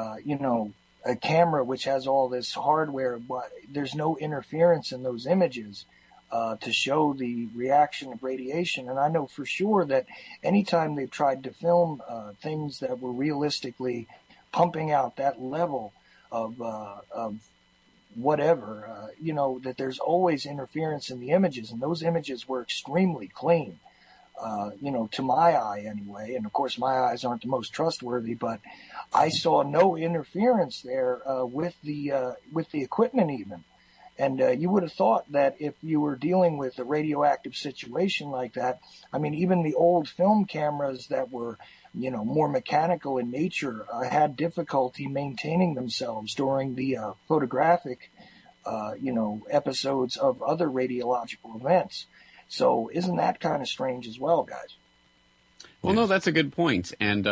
a camera which has all this hardware, but there's no interference in those images to show the reaction of radiation. And I know for sure that anytime they've tried to film things that were realistically pumping out that level of whatever, that there's always interference in the images, and those images were extremely clean, to my eye anyway. And of course, my eyes aren't the most trustworthy, but I saw no interference there with the equipment even. And you would have thought that if you were dealing with a radioactive situation like that, I mean, even the old film cameras that were, more mechanical in nature had difficulty maintaining themselves during the photographic, episodes of other radiological events. So isn't that kind of strange as well, guys? Well, no, that's a good point. And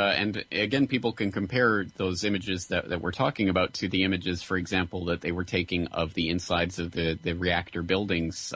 again, people can compare those images that we're talking about to the images, for example, that they were taking of the insides of the reactor buildings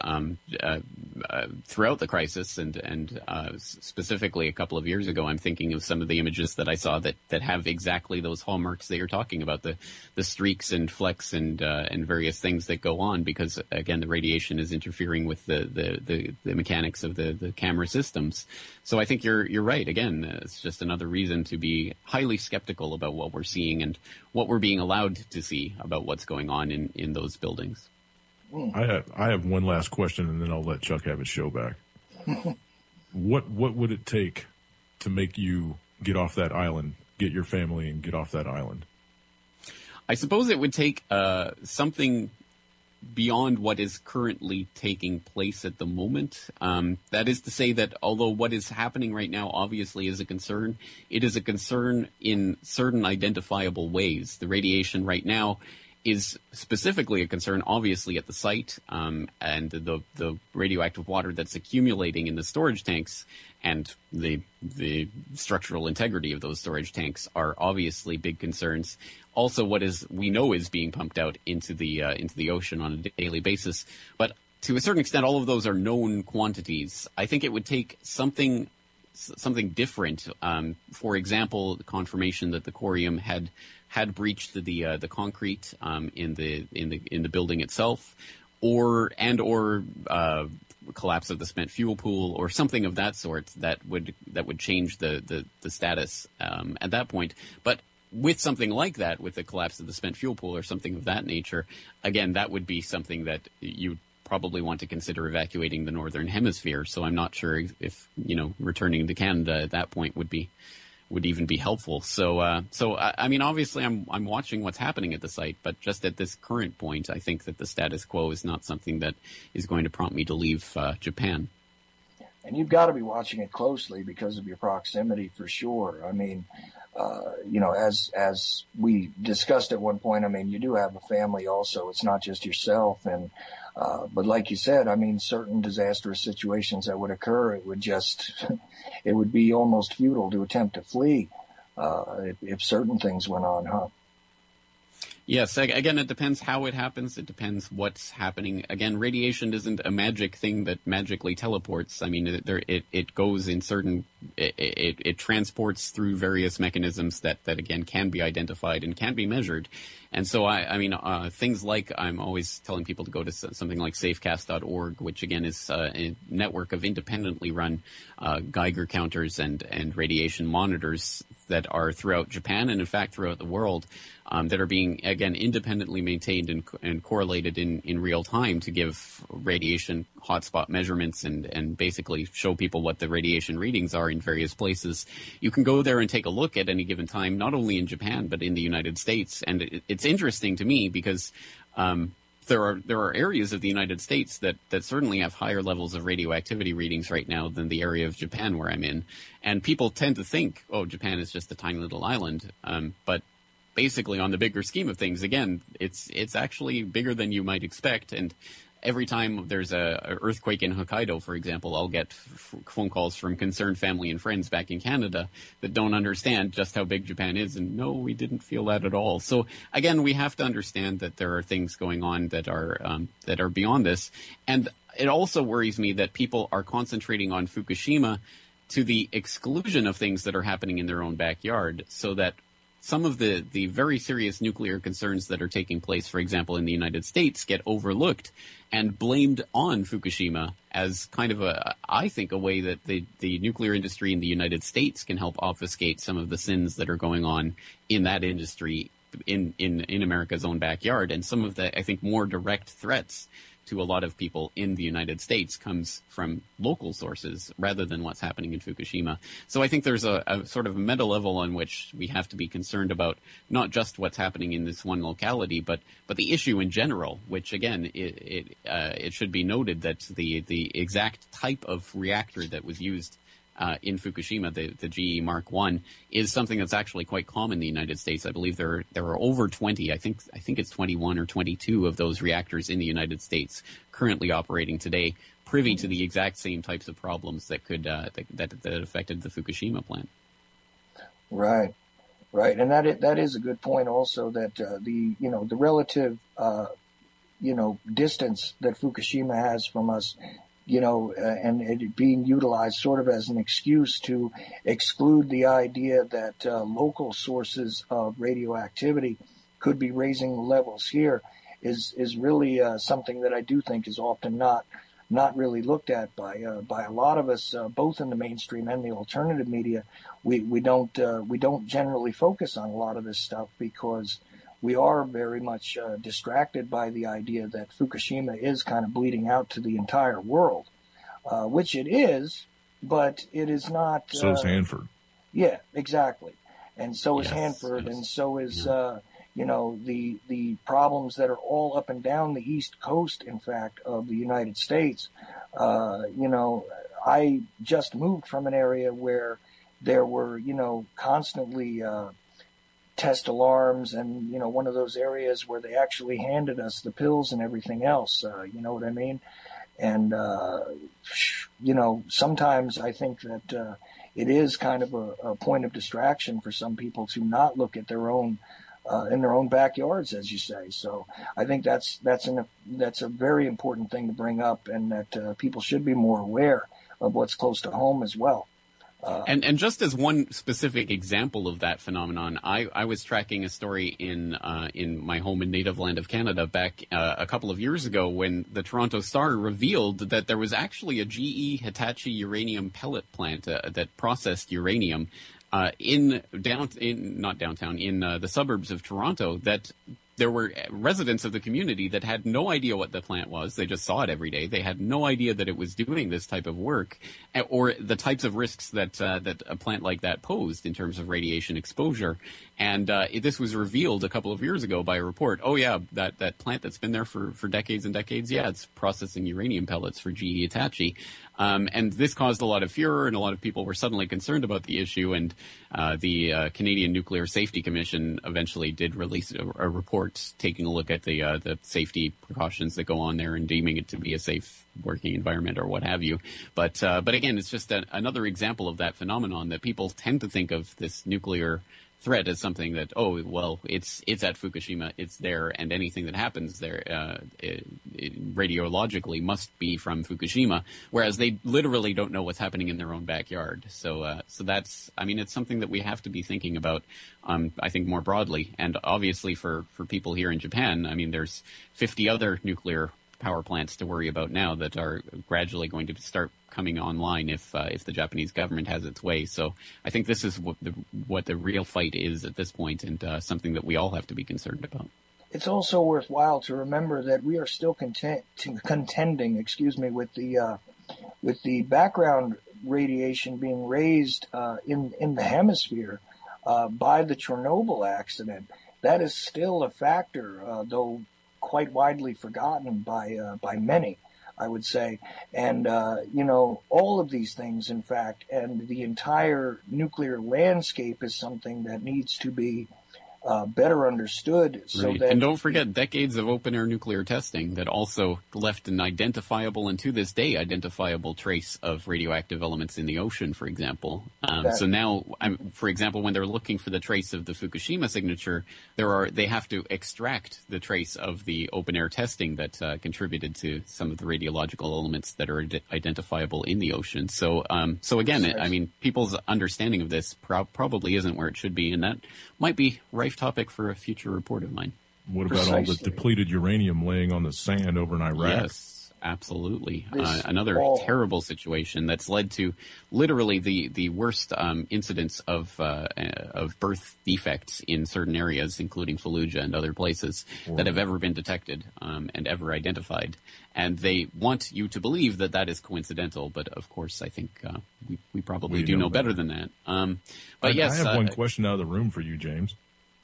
throughout the crisis. And specifically a couple of years ago, I'm thinking of some of the images that I saw that have exactly those hallmarks that you're talking about, the streaks and flecks and various things that go on, because, again, the radiation is interfering with the mechanics of the camera systems. So I think you're right. Again, it's just another reason to be highly skeptical about what we're seeing and what we're being allowed to see about what's going on in those buildings. I have one last question, and then I'll let Chuck have his show back. What would it take to make you get off that island, get your family and get off that island? I suppose it would take something beyond what is currently taking place at the moment. That is to say that although what is happening right now obviously is a concern, it is a concern in certain identifiable ways. The radiation right now is specifically a concern, obviously, at the site, and the radioactive water that's accumulating in the storage tanks and the structural integrity of those storage tanks are obviously big concerns. Also, what we know is being pumped out into the ocean on a daily basis, but to a certain extent, all of those are known quantities. I think it would take something different. For example, the confirmation that the corium had breached the concrete in the building itself, or collapse of the spent fuel pool, or something of that sort that would change the status at that point. But with something like that, with the collapse of the spent fuel pool or something of that nature, again, that would be something that you probably want to consider evacuating the northern hemisphere. So I'm not sure if returning to Canada at that point would even be helpful. So I mean, obviously, I'm watching what's happening at the site, but just at this current point, I think that the status quo is not something that is going to prompt me to leave Japan. And you've got to be watching it closely because of your proximity, for sure. I mean, as we discussed at one point, I mean, you do have a family also. It's not just yourself. And but like you said, I mean, certain disastrous situations that would occur, it would be almost futile to attempt to flee if certain things went on, huh? Yes. Again, it depends how it happens. It depends what's happening. Again, radiation isn't a magic thing that magically teleports. I mean, it goes in certain. It transports through various mechanisms that again can be identified and can be measured. And so, I mean, things like I'm always telling people to go to something like safecast.org, which again is a network of independently run Geiger counters and radiation monitors that are throughout Japan and in fact throughout the world, that are being again independently maintained and correlated in real time to give radiation hotspot measurements and basically show people what the radiation readings are in various places. You can go there and take a look at any given time, not only in Japan but in the United States. And it's interesting to me because there are areas of the United States that certainly have higher levels of radioactivity readings right now than the area of Japan where I'm in. And people tend to think, oh, Japan is just a tiny little island. But basically, on the bigger scheme of things, again, it's actually bigger than you might expect. And every time there's a earthquake in Hokkaido, for example, I'll get phone calls from concerned family and friends back in Canada that don't understand just how big Japan is. And no, we didn't feel that at all. So again, we have to understand that there are things going on that are beyond this. And it also worries me that people are concentrating on Fukushima to the exclusion of things that are happening in their own backyard, so that some of the very serious nuclear concerns that are taking place, for example, in the United States, get overlooked and blamed on Fukushima as kind of I think, a way that the nuclear industry in the United States can help obfuscate some of the sins that are going on in that industry in America's own backyard. And some of the, I think, more direct threats to a lot of people in the United States comes from local sources rather than what's happening in Fukushima. So I think there's a sort of meta level on which we have to be concerned about not just what's happening in this one locality, but the issue in general, which again, it should be noted that the exact type of reactor that was used in Fukushima, the GE Mark I, is something that's actually quite common in the United States. I believe there are over 20, I think it's 21 or 22 of those reactors in the United States currently operating today, privy to the exact same types of problems that could that affected the Fukushima plant. Right, and that is a good point. Also, that the relative distance that Fukushima has from us. And it being utilized sort of as an excuse to exclude the idea that local sources of radioactivity could be raising levels here is really something that I do think is often not really looked at by a lot of us, both in the mainstream and the alternative media. We don't generally focus on a lot of this stuff because we are very much distracted by the idea that Fukushima is kind of bleeding out to the entire world, which it is, but it is not. So is Hanford. Yeah, exactly. And so is Hanford, and so is, the problems that are all up and down the East Coast, in fact, of the United States. I just moved from an area where there were, constantly test alarms, and, one of those areas where they actually handed us the pills and everything else, you know what I mean? And, sometimes I think that it is kind of a point of distraction for some people to not look at their own in their own backyards, as you say. So I think that's a very important thing to bring up, and that people should be more aware of what's close to home as well. And just as one specific example of that phenomenon, I was tracking a story in my home and native land of Canada back a couple of years ago when the Toronto Star revealed that there was actually a GE Hitachi uranium pellet plant that processed uranium in the suburbs of Toronto, that there were residents of the community that had no idea what the plant was. They just saw it every day. They had no idea that it was doing this type of work, or the types of risks that a plant like that posed in terms of radiation exposure. And this was revealed a couple of years ago by a report. Oh yeah, that plant that's been there for decades and decades. Yeah, it's processing uranium pellets for GE Hitachi. And this caused a lot of furor, and a lot of people were suddenly concerned about the issue. And the Canadian Nuclear Safety Commission eventually did release a report taking a look at the safety precautions that go on there and deeming it to be a safe working environment or what have you. But again, it's just another example of that phenomenon that people tend to think of this nuclear threat as something that, oh, well, it's at Fukushima, it's there, and anything that happens there radiologically must be from Fukushima, whereas they literally don't know what's happening in their own backyard. So that's, it's something that we have to be thinking about, I think, more broadly. And obviously for people here in Japan, there's 50 other nuclear power plants to worry about now that are gradually going to start coming online if the Japanese government has its way. So I think this is what the real fight is at this point, and something that we all have to be concerned about. It's also worthwhile to remember that we are still contending, with the background radiation being raised in the hemisphere by the Chernobyl accident. That is still a factor, though quite widely forgotten by many, I would say. And, all of these things, in fact, and the entire nuclear landscape is something that needs to be better understood. So right. And don't forget decades of open-air nuclear testing that also left an identifiable, and to this day identifiable, trace of radioactive elements in the ocean, for example. So now, for example, when they're looking for the trace of the Fukushima signature, they have to extract the trace of the open-air testing that contributed to some of the radiological elements that are identifiable in the ocean. So again, people's understanding of this probably isn't where it should be, and that might be rife topic for a future report of mine. What about all the depleted uranium laying on the sand over in Iraq? Yes, absolutely. Another terrible situation that's led to literally the worst incidents of birth defects in certain areas, including Fallujah and other places that have ever been detected and ever identified. And they want you to believe that is coincidental, but of course I think we probably do know better than that. But yes, I have one question out of the room for you, James.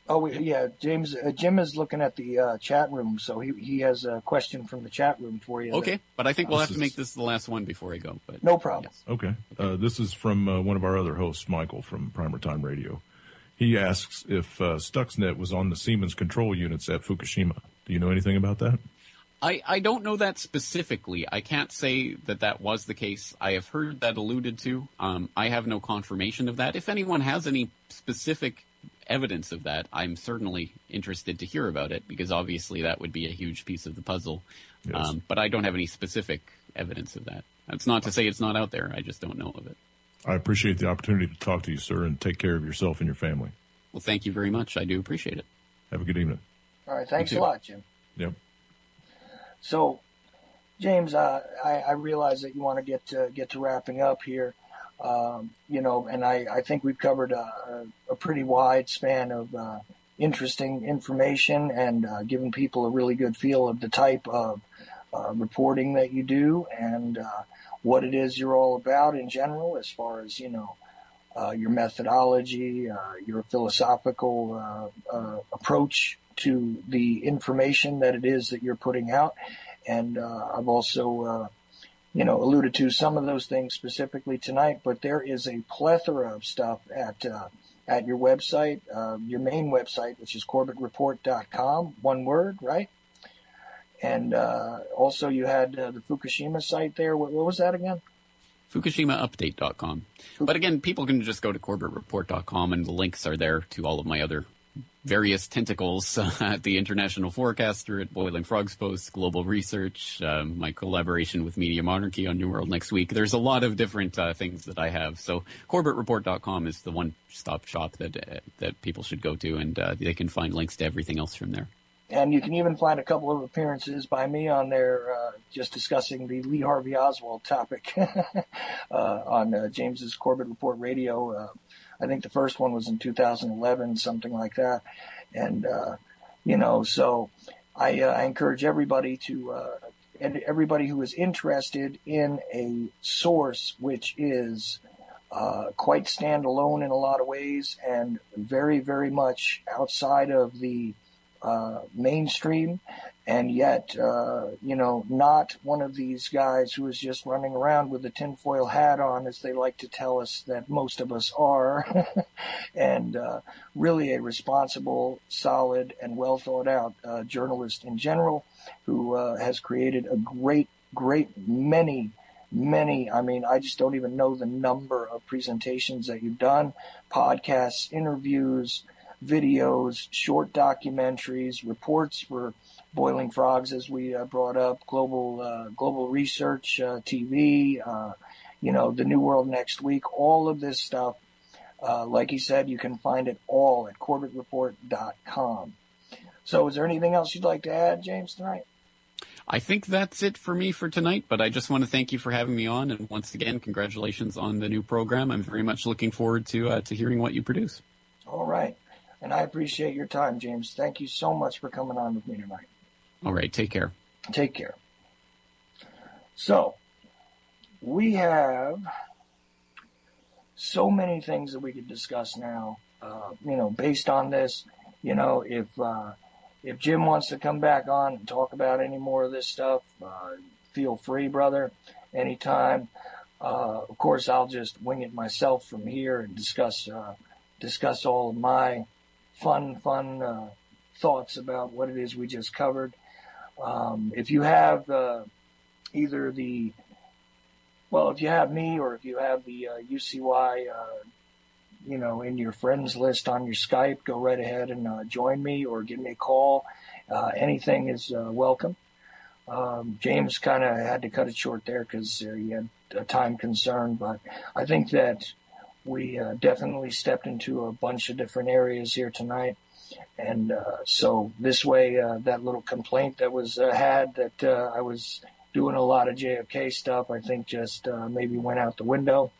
Oh, yeah, James. Jim is looking at the chat room, so he has a question from the chat room for you. Okay, but I think we'll have to make this the last one before I go. But no problem. Yes. Okay. This is from one of our other hosts, Michael, from Primer Time Radio. He asks if Stuxnet was on the Siemens control units at Fukushima. Do you know anything about that? I don't know that specifically. I can't say that was the case. I have heard that alluded to. I have no confirmation of that. If anyone has any specific evidence of that, I'm certainly interested to hear about it, because obviously that would be a huge piece of the puzzle. Yes. But I don't have any specific evidence of that. That's not to say it's not out there. I just don't know of it. I appreciate the opportunity to talk to you, sir, and take care of yourself and your family. Well, thank you very much. I do appreciate it. Have a good evening. All right. Thanks a lot, Jim. Yep. So, James, I realize that you want to get to wrapping up here. And I think we've covered a pretty wide span of interesting information and given people a really good feel of the type of reporting that you do and what it is you're all about in general, as far as, your methodology, your philosophical approach to the information that it is that you're putting out. And I've also, alluded to some of those things specifically tonight, but there is a plethora of stuff at your website, your main website, which is CorbettReport.com, one word, right? And also you had the Fukushima site there. What was that again? FukushimaUpdate.com. But again, people can just go to CorbettReport.com, and the links are there to all of my other various tentacles at the International Forecaster, at Boiling Frogs Post, Global Research, my collaboration with Media Monarchy on New World Next Week. There's a lot of different things that I have. So CorbettReport.com is the one-stop shop that people should go to, and they can find links to everything else from there. And you can even find a couple of appearances by me on there, just discussing the Lee Harvey Oswald topic on James's Corbett Report Radio. I think the first one was in 2011, something like that. And, so I encourage everybody and everybody who is interested in a source which is quite standalone in a lot of ways and very, very much outside of the mainstream, and yet, not one of these guys who is just running around with a tinfoil hat on, as they like to tell us that most of us are, and really a responsible, solid, and well thought out journalist in general, who has created a great many, I just don't even know the number of presentations that you've done, podcasts, interviews, videos, short documentaries, reports for Boiling Frogs, as we brought up, global research, TV, the New World Next Week, all of this stuff. Like he said, you can find it all at CorbettReport.com. So is there anything else you'd like to add, James, tonight? I think that's it for me for tonight, but I just want to thank you for having me on, and once again, congratulations on the new program. I'm very much looking forward to hearing what you produce. All right. And I appreciate your time, James. Thank you so much for coming on with me tonight. All right. Take care. Take care. So, we have so many things that we could discuss now, based on this. If Jim wants to come back on and talk about any more of this stuff, feel free, brother, anytime. Of course, I'll just wing it myself from here and discuss all of my fun thoughts about what it is we just covered. If you have if you have me, or if you have the UCY, in your friends list on your Skype, go right ahead and join me or give me a call. Anything is welcome. James kind of had to cut it short there because he had a time concern, but I think that we definitely stepped into a bunch of different areas here tonight. And so this way, that little complaint that was had that I was doing a lot of JFK stuff, I think just maybe went out the window,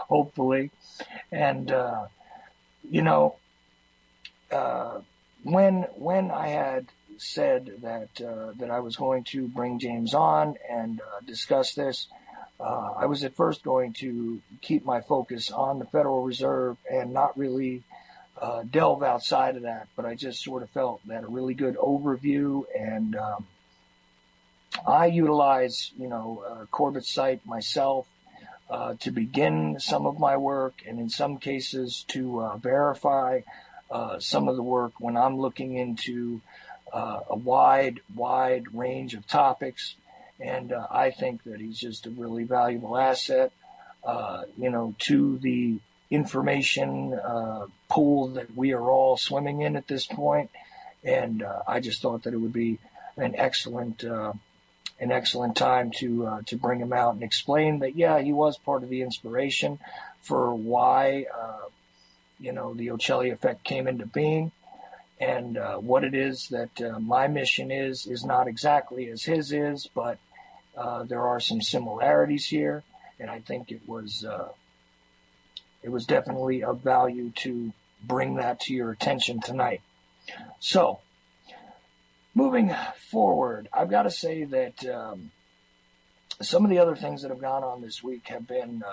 hopefully. And, when I had said that I was going to bring James on and discuss this, I was at first going to keep my focus on the Federal Reserve and not really delve outside of that, but I just sort of felt that a really good overview, and I utilize, Corbett's site myself to begin some of my work, and in some cases to verify some of the work when I'm looking into a wide range of topics. And I think that he's just a really valuable asset, to the information pool that we are all swimming in at this point. And I just thought that it would be an excellent time to bring him out and explain that, yeah, he was part of the inspiration for why, the Ochelli effect came into being. And what it is that my mission is not exactly as his is, but there are some similarities here, and I think it was definitely of value to bring that to your attention tonight. So, moving forward, I've got to say that some of the other things that have gone on this week have been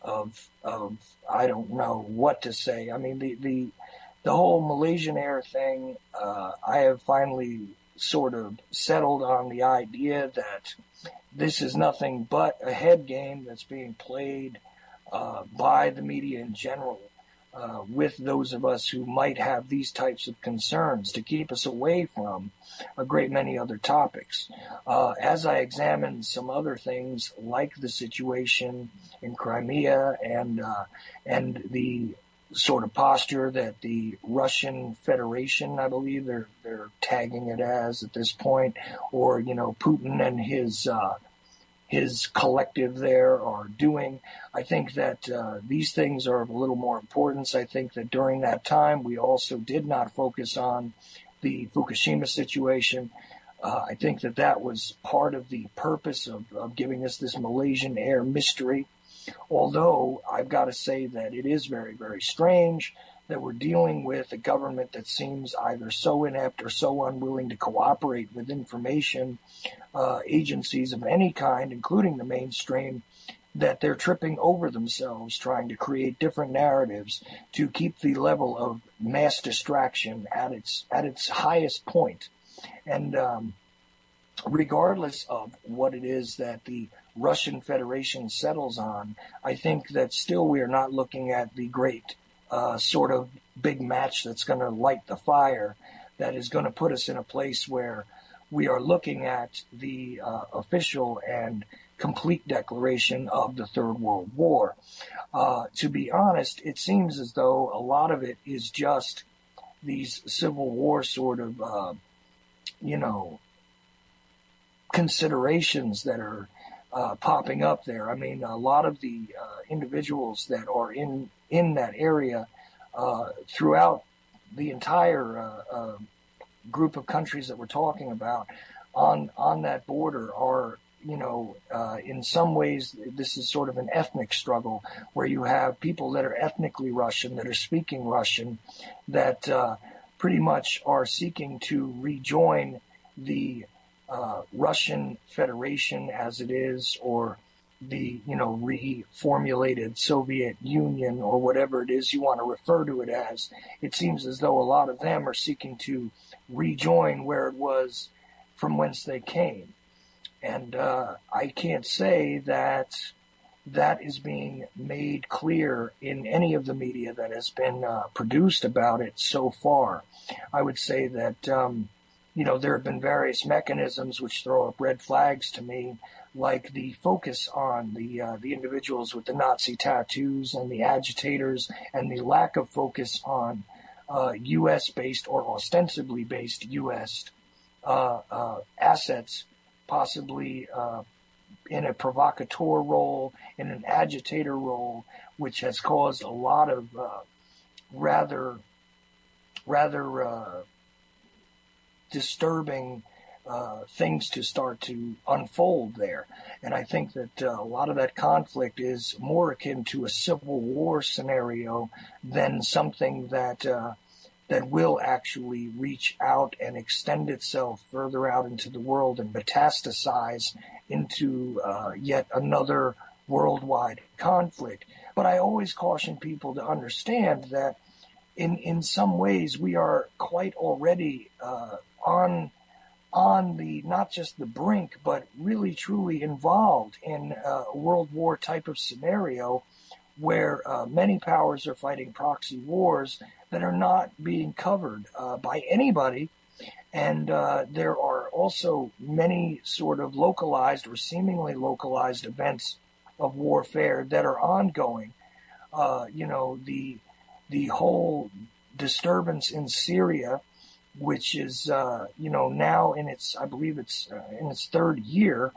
I don't know what to say. I mean, the whole Malaysian Air thing, I have finally sort of settled on the idea that this is nothing but a head game that's being played by the media in general with those of us who might have these types of concerns to keep us away from a great many other topics. As I examine some other things like the situation in Crimea and the sort of posture that the Russian Federation, I believe they're tagging it as at this point, or, you know, Putin and his collective there are doing. I think that these things are of a little more importance. I think that during that time, we also did not focus on the Fukushima situation. I think that that was part of the purpose of giving us this Malaysian Air mystery. Although I've got to say that it is very, very strange that we're dealing with a government that seems either so inept or so unwilling to cooperate with information agencies of any kind, including the mainstream, that they're tripping over themselves trying to create different narratives to keep the level of mass distraction at its highest point. And regardless of what it is that the Russian Federation settles on, I think that still we are not looking at the great sort of big match that's going to light the fire, that is going to put us in a place where we are looking at the official and complete declaration of the Third World War. To be honest, it seems as though a lot of it is just these Civil War sort of, considerations that are popping up there. I mean, a lot of the individuals that are in that area throughout the entire group of countries that we're talking about on that border are, in some ways, this is sort of an ethnic struggle where you have people that are ethnically Russian, that are speaking Russian, that pretty much are seeking to rejoin the Russian Federation as it is, or the, reformulated Soviet Union, or whatever it is you want to refer to it as. It seems as though a lot of them are seeking to rejoin where it was from whence they came. And I can't say that that is being made clear in any of the media that has been produced about it so far. I would say that, there have been various mechanisms which throw up red flags to me, like the focus on the individuals with the Nazi tattoos and the agitators, and the lack of focus on U.S.-based or ostensibly based U.S. Assets, possibly in a provocateur role, in an agitator role, which has caused a lot of rather disturbing things to start to unfold there. And I think that a lot of that conflict is more akin to a civil war scenario than something that will actually reach out and extend itself further out into the world and metastasize into yet another worldwide conflict. But I always caution people to understand that in some ways we are quite already on the, not just the brink, but really truly involved in a World War type of scenario where many powers are fighting proxy wars that are not being covered by anybody. And there are also many sort of localized or seemingly localized events of warfare that are ongoing. The whole disturbance in Syria, which is, now in its, I believe it's in its third year,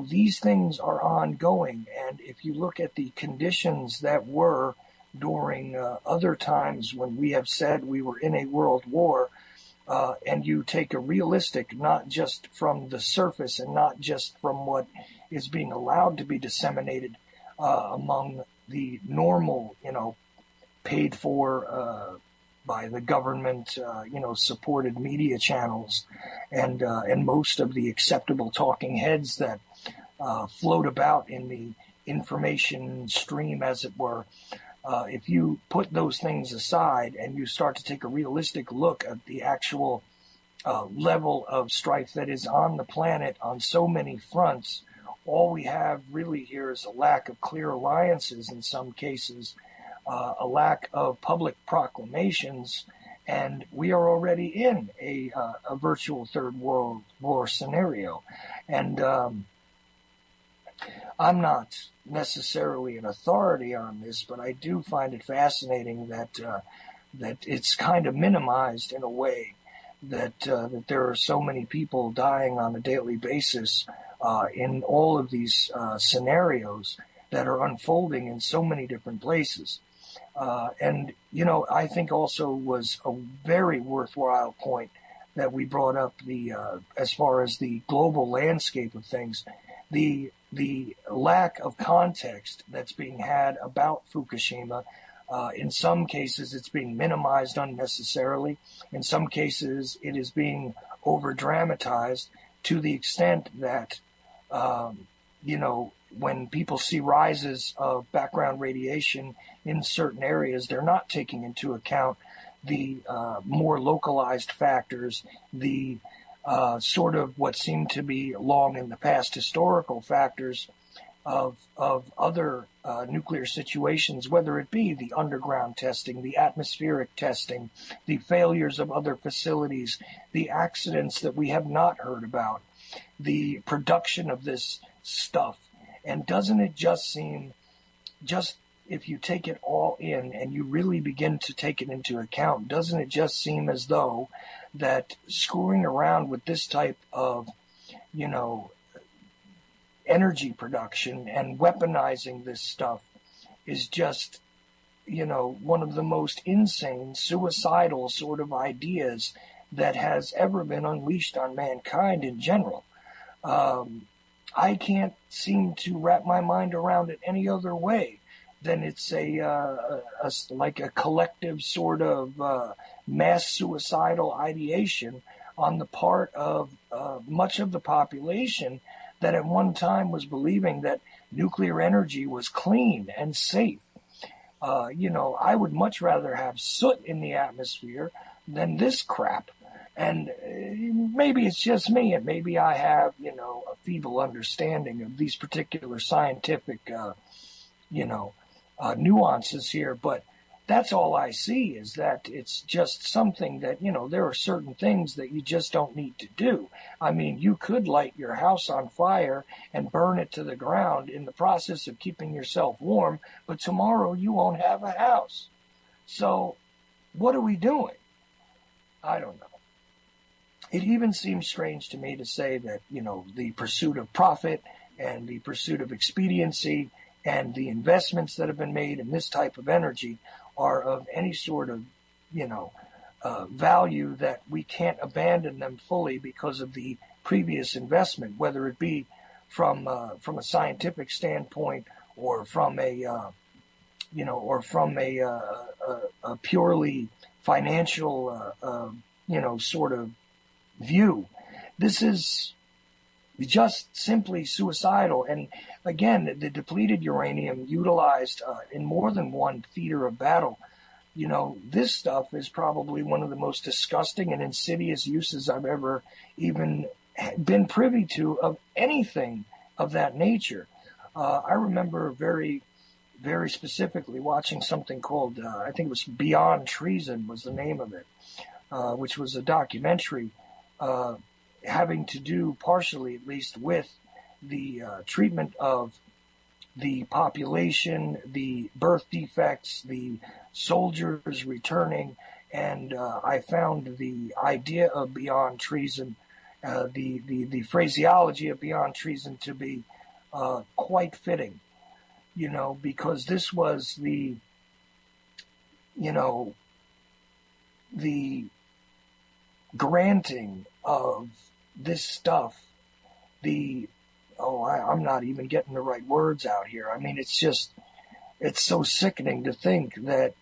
these things are ongoing. And if you look at the conditions that were during other times when we have said we were in a world war, and you take a realistic, not just from the surface and not just from what is being allowed to be disseminated among the normal, paid for by the government, supported media channels, and most of the acceptable talking heads that float about in information stream, as it were, if you put those things aside and you start to take a realistic look at the actual level of strife that is on the planet on so many fronts, all we have really here is a lack of clear alliances in some cases, a lack of public proclamations, and we are already in a virtual Third World War scenario. And I'm not necessarily an authority on this, but I do find it fascinating that that it's kind of minimized in a way, that there are so many people dying on a daily basis in all of these scenarios that are unfolding in so many different places. And, you know, I think also was a very worthwhile point that we brought up as far as the global landscape of things, the lack of context that's being had about Fukushima. In some cases, it's being minimized unnecessarily. In some cases, it is being over-dramatized to the extent that, you know, when people see rises of background radiation in certain areas, they're not taking into account the more localized factors, the sort of what seemed to be long in the past historical factors of other nuclear situations, whether it be the underground testing, the atmospheric testing, the failures of other facilities, the accidents that we have not heard about, the production of this stuff. And doesn't it just seem, just if you take it all in and you really begin to take it into account, doesn't it just seem as though that screwing around with this type of, you know, energy production and weaponizing this stuff is just, you know, one of the most insane, suicidal sort of ideas that has ever been unleashed on mankind in general. I can't seem to wrap my mind around it any other way than it's like a collective sort of mass suicidal ideation on the part of much of the population that at one time was believing that nuclear energy was clean and safe. You know, I would much rather have soot in the atmosphere than this crap. And maybe it's just me, and maybe I have, you know, a feeble understanding of these particular scientific, you know, nuances here. But that's all I see, is that it's just something that, you know, there are certain things that you just don't need to do. I mean, you could light your house on fire and burn it to the ground in the process of keeping yourself warm, but tomorrow you won't have a house. So what are we doing? I don't know. It even seems strange to me to say that, you know, the pursuit of profit and the pursuit of expediency and the investments that have been made in this type of energy are of any sort of, you know, value, that we can't abandon them fully because of the previous investment, whether it be from a scientific standpoint or from a, you know, or from a purely financial, you know, sort of view. This is just simply suicidal. And again, the depleted uranium utilized in more than one theater of battle, you know, this stuff is probably one of the most disgusting and insidious uses I've ever even been privy to of anything of that nature. I remember very, very specifically watching something called, I think it was Beyond Treason was the name of it, which was a documentary having to do partially, at least, with the treatment of the population, the birth defects, the soldiers returning, and I found the idea of Beyond Treason, the phraseology of Beyond Treason to be quite fitting, you know, because this was the, you know, the granting of this stuff, I'm not even getting the right words out here. I mean, it's so sickening to think that,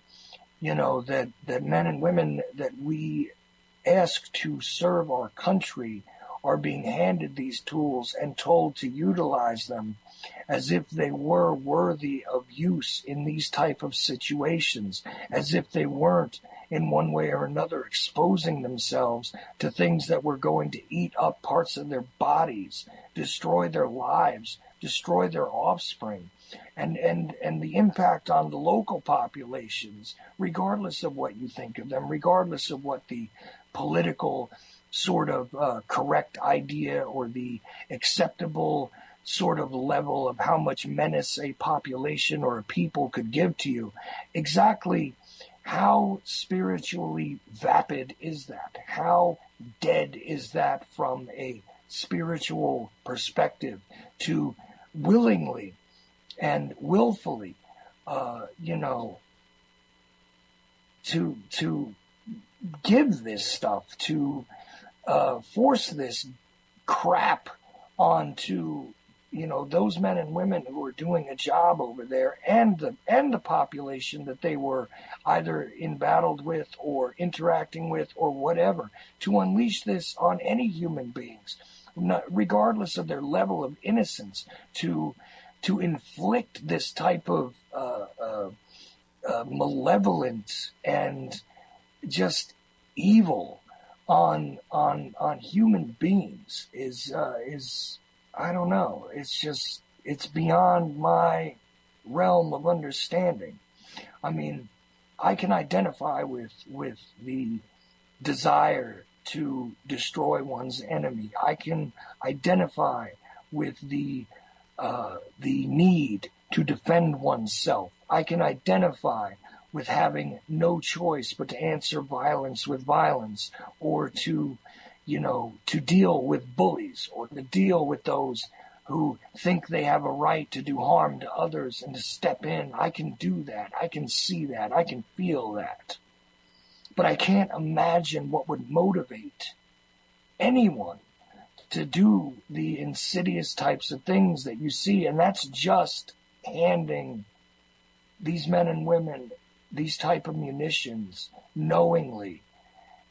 you know, that men and women that we ask to serve our country are being handed these tools and told to utilize them as if they were worthy of use in these type of situations, as if they weren't in one way or another exposing themselves to things that were going to eat up parts of their bodies, destroy their lives, destroy their offspring, and the impact on the local populations, regardless of what you think of them, regardless of what the political sort of correct idea or the acceptable sort of level of how much menace a population or a people could give to you. Exactly how spiritually vapid is that? How dead is that from a spiritual perspective to willingly and willfully, to give this stuff, to force this crap onto, those men and women who are doing a job over there, and the population that they were either embattled with or interacting with or whatever, to unleash this on any human beings, regardless of their level of innocence, to inflict this type of malevolence and just evil on human beings is I don't know. It's beyond my realm of understanding. I mean, I can identify with the desire to destroy one's enemy. I can identify with the need to defend oneself. I can identify with having no choice but to answer violence with violence, or to deal with bullies, or to deal with those who think they have a right to do harm to others and to step in. I can do that. I can see that. I can feel that. But I can't imagine what would motivate anyone to do the insidious types of things that you see. And that's just handing these men and women these type of munitions knowingly,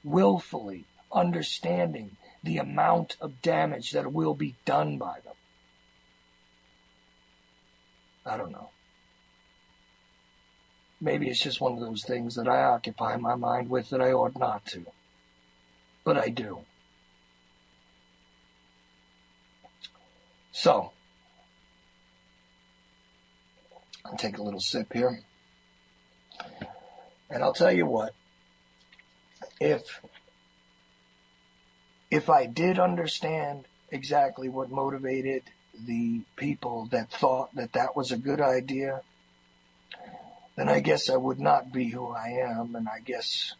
willfully, understanding the amount of damage that will be done by them. I don't know. Maybe it's just one of those things that I occupy my mind with that I ought not to. But I do. So, I'll take a little sip here. And I'll tell you what, if I did understand exactly what motivated the people that thought that that was a good idea, then I guess I would not be who I am, and I guess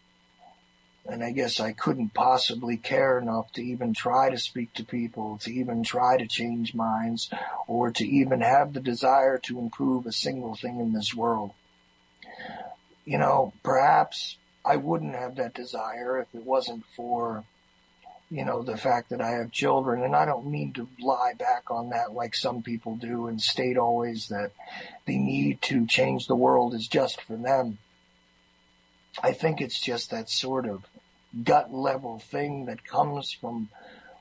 I couldn't possibly care enough to even try to speak to people, to even try to change minds, or to even have the desire to improve a single thing in this world. Perhaps I wouldn't have that desire if it wasn't for, the fact that I have children. And I don't mean to lie back on that like some people do and state always that the need to change the world is just for them. I think it's just that sort of gut level thing that comes from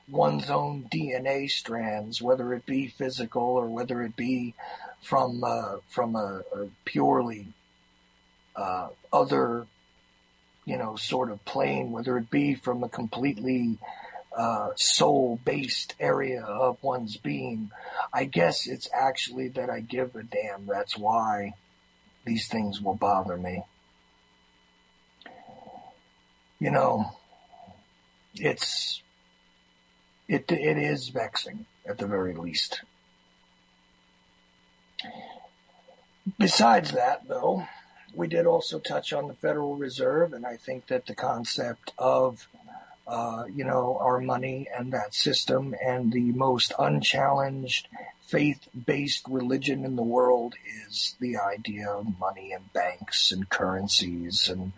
one's own DNA strands, whether it be physical or whether it be from a purely other, sort of plane, whether it be from a completely soul-based area of one's being. I guess it's actually that I give a damn. That's why these things will bother me. It is vexing at the very least. Besides that, though, we did also touch on the Federal Reserve, and I think that the concept of, our money and that system and the most unchallenged faith-based religion in the world is the idea of money and banks and currencies and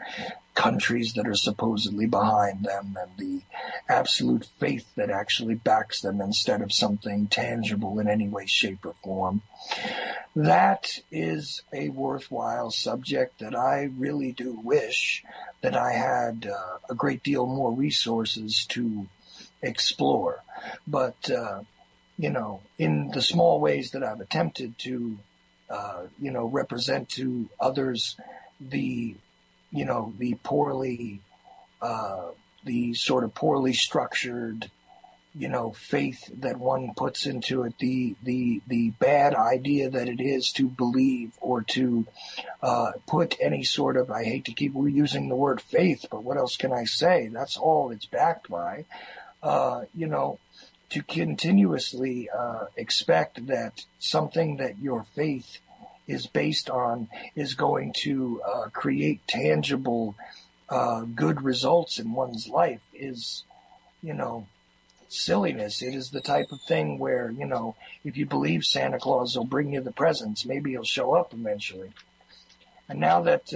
countries that are supposedly behind them, and the absolute faith that actually backs them instead of something tangible in any way, shape, or form. That is a worthwhile subject that I really do wish that I had a great deal more resources to explore. But, in the small ways that I've attempted to, represent to others the sort of poorly structured, faith that one puts into it, the bad idea that it is to believe or to put any sort of, I hate to keep using the word faith, but what else can I say? That's all it's backed by, to continuously expect that something that your faith is based on is going to create tangible good results in one's life is, silliness. It is the type of thing where, if you believe Santa Claus will bring you the presents, maybe he'll show up eventually. And now that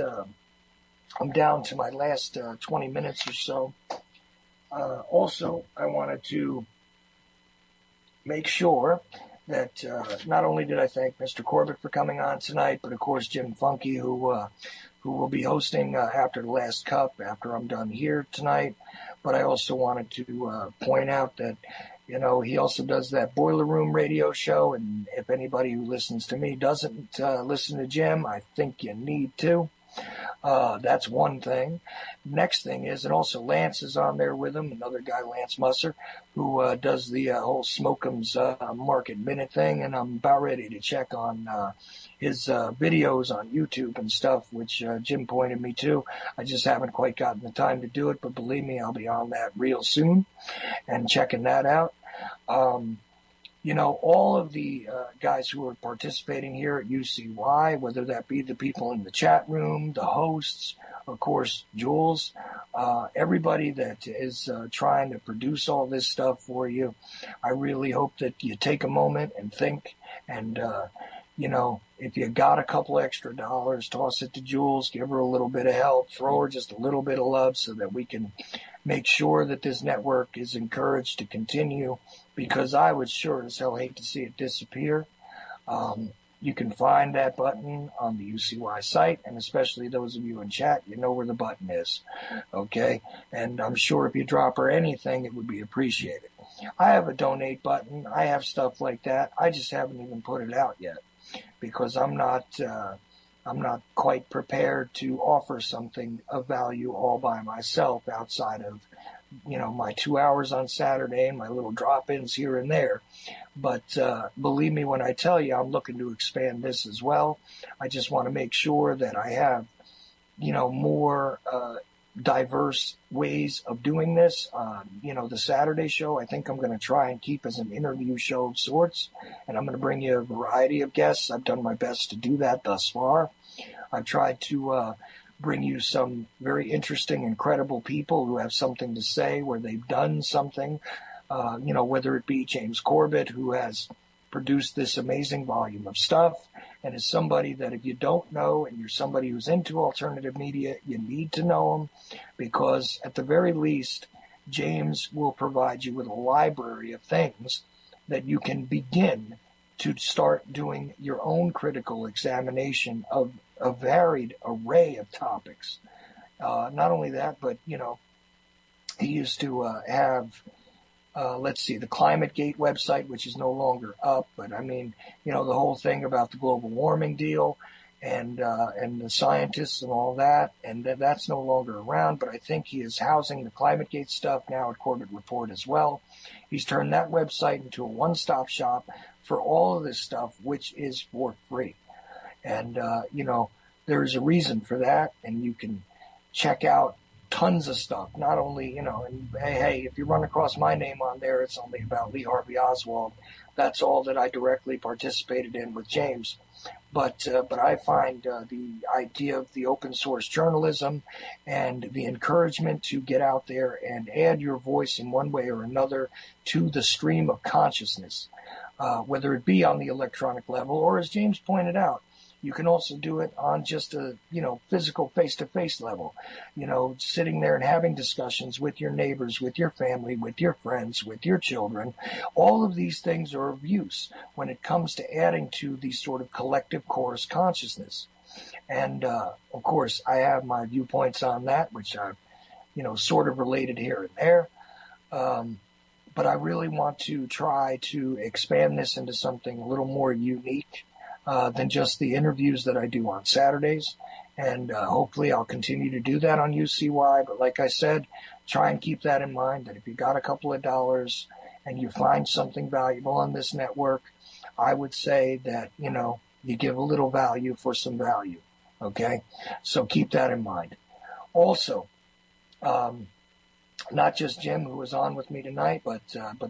I'm down to my last 20 minutes or so, also I wanted to make sure that not only did I thank Mr. Corbett for coming on tonight, but of course Jim Funky, who will be hosting after the last cup, after I'm done here tonight. But I also wanted to point out that, he also does that Boiler Room radio show. And if anybody who listens to me doesn't listen to Jim, I think you need to. That's one thing. Next thing is, and also Lance is on there with him, another guy, Lance Musser, who does the whole Smoke'em's Market Minute thing. And I'm about ready to check on his videos on YouTube and stuff, which Jim pointed me to. I just haven't quite gotten the time to do it, but believe me, I'll be on that real soon and checking that out. All of the guys who are participating here at UCY, whether that be the people in the chat room, the hosts, of course, Jules, everybody that is trying to produce all this stuff for you, I really hope that you take a moment and think and, if you got a couple extra dollars, toss it to Jules, give her a little bit of help, throw her just a little bit of love so that we can make sure that this network is encouraged to continue, because I would sure as hell hate to see it disappear. You can find that button on the UCY site, and especially those of you in chat, you know where the button is, okay? And I'm sure if you drop her anything, it would be appreciated. I have a donate button. I have stuff like that. I just haven't even put it out yet because I'm not quite prepared to offer something of value all by myself outside of, my 2 hours on Saturday and my little drop-ins here and there. But believe me when I tell you, I'm looking to expand this as well. I just want to make sure that I have, more diverse ways of doing this. The Saturday show, I think I'm going to try and keep as an interview show of sorts, and I'm going to bring you a variety of guests. I've done my best to do that thus far. I've tried to bring you some very interesting, incredible people who have something to say, where they've done something, whether it be James Corbett, who has produced this amazing volume of stuff, and is somebody that if you don't know and you're somebody who's into alternative media, you need to know him, because at the very least, James will provide you with a library of things that you can begin to start doing your own critical examination of a varied array of topics. Not only that, but, he used to have, the ClimateGate website, which is no longer up. But the whole thing about the global warming deal and the scientists and all that, and that's no longer around. But I think he is housing the ClimateGate stuff now at Corbett Report as well. He's turned that website into a one-stop shop for all of this stuff, which is for free. And, there's a reason for that, and you can check out tons of stuff. Not only, and hey, if you run across my name on there, it's only about Lee Harvey Oswald. That's all that I directly participated in with James. But I find the idea of the open source journalism and the encouragement to get out there and add your voice in one way or another to the stream of consciousness, whether it be on the electronic level or, as James pointed out, you can also do it on just a, physical face-to-face level, sitting there and having discussions with your neighbors, with your family, with your friends, with your children. All of these things are of use when it comes to adding to the sort of collective chorus consciousness. And, of course, I have my viewpoints on that, which I've, sort of related here and there. but I really want to try to expand this into something a little more unique than just the interviews that I do on Saturdays. And hopefully I'll continue to do that on UCY. But like I said, try and keep that in mind, that if you got a couple of dollars and you find something valuable on this network, I would say that, you give a little value for some value. Okay? So keep that in mind. Also, not just Jim, who was on with me tonight, but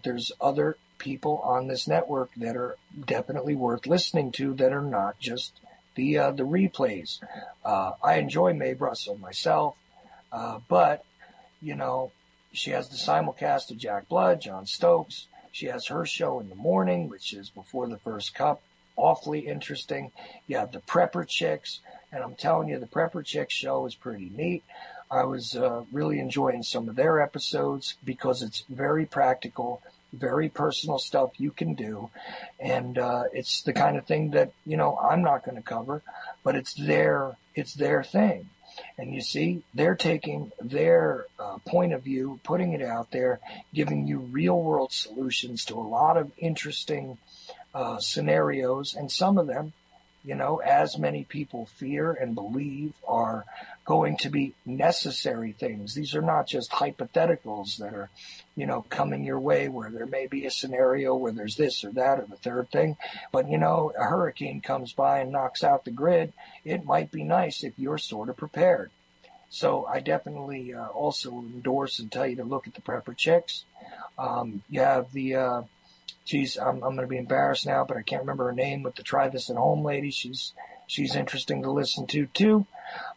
there's other people on this network that are definitely worth listening to that are not just the replays. I enjoy Mae Russell myself, but she has the simulcast of Jack Blood, John Stokes. She has her show in the morning, which is before the first cup. Awfully interesting. You have the Prepper Chicks, and I'm telling you, the Prepper Chicks show is pretty neat. I was really enjoying some of their episodes because it's very practical, very personal stuff you can do. And it's the kind of thing that, I'm not going to cover, but it's their thing. And you see, they're taking their point of view, putting it out there, giving you real world solutions to a lot of interesting scenarios. And some of them, as many people fear and believe, are going to be necessary things. These are not just hypotheticals that are, coming your way where there may be a scenario where there's this or that or the third thing. But, a hurricane comes by and knocks out the grid. It might be nice if you're sort of prepared. So I definitely also endorse and tell you to look at the Prepper Chicks. You have the, I'm going to be embarrassed now, but I can't remember her name, with the Try This at Home lady. She's interesting to listen to too.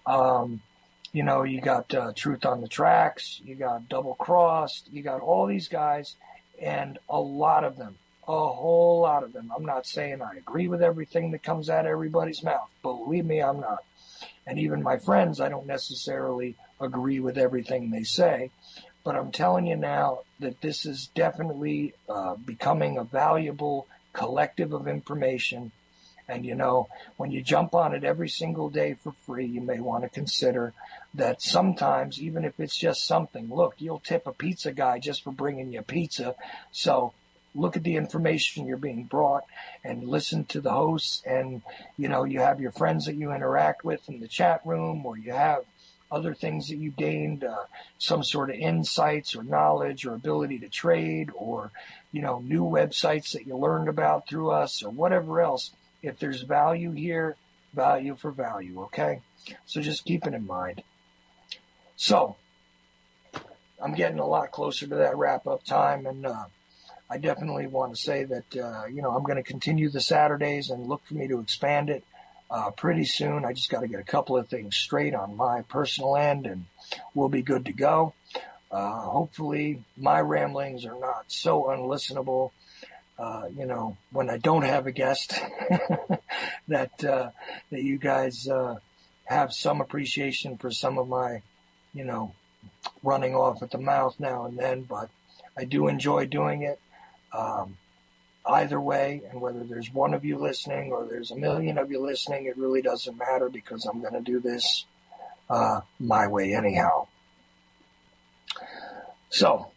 You got Truth on the Tracks, you got Double Crossed, you got all these guys, and a whole lot of them. I'm not saying I agree with everything that comes out of everybody's mouth. Believe me, I'm not. And even my friends, I don't necessarily agree with everything they say. But I'm telling you now that this is definitely becoming a valuable collective of information. And, when you jump on it every single day for free, you may want to consider that sometimes, even if it's just something, look, you'll tip a pizza guy just for bringing you pizza. So look at the information you're being brought and listen to the hosts. And, you have your friends that you interact with in the chat room, or you have other things that you gained, some sort of insights or knowledge or ability to trade, or, new websites that you learned about through us, or whatever else. If there's value here, value for value, okay? So just keep it in mind. So I'm getting a lot closer to that wrap-up time, and I definitely want to say that, I'm going to continue the Saturdays and look for me to expand it pretty soon. I just got to get a couple of things straight on my personal end, and we'll be good to go. Hopefully my ramblings are not so unlistenable, when I don't have a guest, that you guys have some appreciation for some of my, running off at the mouth now and then. But I do enjoy doing it. Either way, and whether there's one of you listening or there's a million of you listening, it really doesn't matter, because I'm going to do this my way anyhow. So,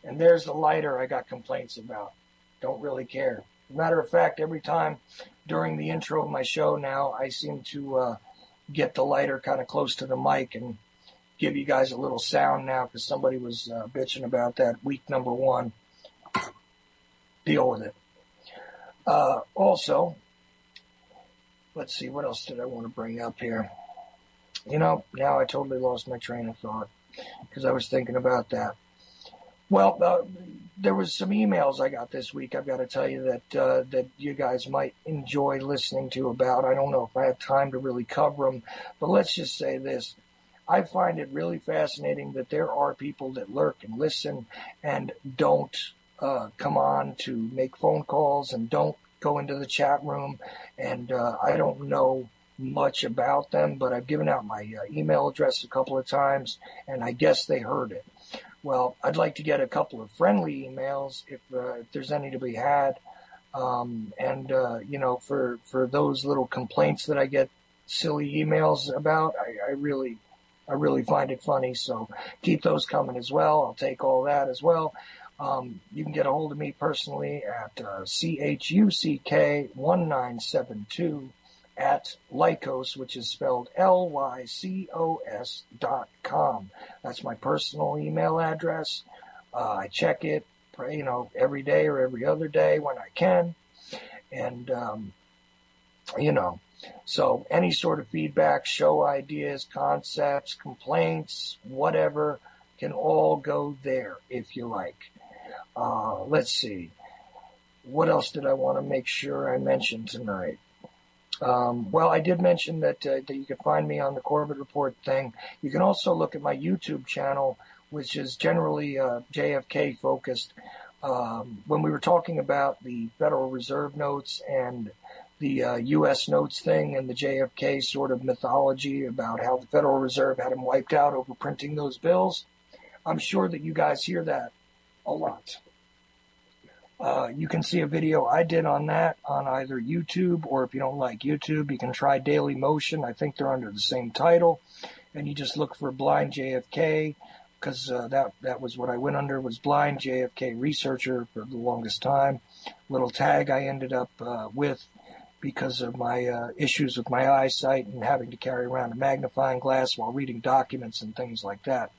and there's the lighter I got complaints about. Don't really care. Matter of fact, every time during the intro of my show now, I seem to get the lighter kind of close to the mic and give you guys a little sound now, because somebody was bitching about that week number 1. Deal with it. Also, let's see, what else did I want to bring up here? Now I totally lost my train of thought, because I was thinking about that. Well, there was some emails I got this week, I've got to tell you, that you guys might enjoy listening to about. I don't know if I have time to really cover them, but let's just say this. I find it really fascinating that there are people that lurk and listen and don't come on to make phone calls and don't go into the chat room. And I don't know much about them, but I've given out my email address a couple of times, and I guess they heard it. Well, I'd like to get a couple of friendly emails if there's any to be had. For those little complaints that I get silly emails about, I really I really find it funny. So keep those coming as well. I'll take all that as well. You can get a hold of me personally at CHUCK1972 at Lycos, which is spelled LYCOS.com. That's my personal email address. I check it, every day or every other day when I can. And, so any sort of feedback, show ideas, concepts, complaints, whatever, can all go there if you like. Let's see. What else did I want to make sure I mentioned tonight? Well, I did mention that you can find me on the Corbett Report thing. You can also look at my YouTube channel, which is generally JFK focused. When we were talking about the Federal Reserve notes and the U.S. notes thing and the JFK sort of mythology about how the Federal Reserve had him wiped out over printing those bills, I'm sure that you guys hear that a lot. You can see a video I did on that on either YouTube, or if you don't like YouTube, you can try Daily Motion. I think they're under the same title. And you just look for Blind JFK, because that was what I went under, was Blind JFK Researcher for the longest time. Little tag I ended up with because of my issues with my eyesight and having to carry around a magnifying glass while reading documents and things like that.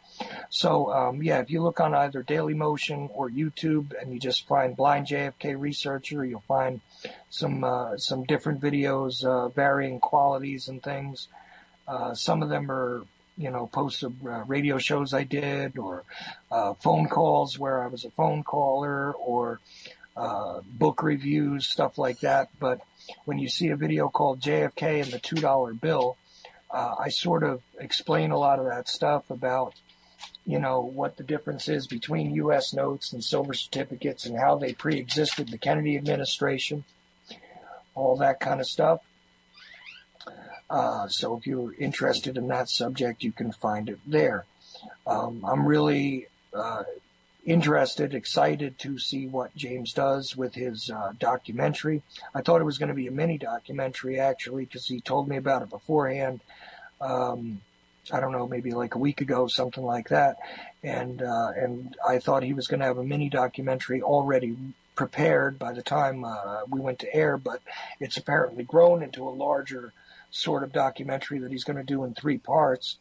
So, if you look on either Daily Motion or YouTube and you just find Blind JFK Researcher, you'll find some different videos, varying qualities and things. Some of them are, posts of radio shows I did, or phone calls where I was a phone caller, or book reviews, stuff like that. But when you see a video called JFK and the $2 bill, I sort of explain a lot of that stuff about what the difference is between U.S. notes and silver certificates and how they pre-existed the Kennedy administration, all that kind of stuff. So if you're interested in that subject, you can find it there. I'm really interested, excited to see what James does with his documentary. I thought it was going to be a mini documentary, actually, because he told me about it beforehand. I don't know, maybe like a week ago, something like that. And I thought he was going to have a mini documentary already prepared by the time we went to air, but it's apparently grown into a larger sort of documentary that he's going to do in 3 parts.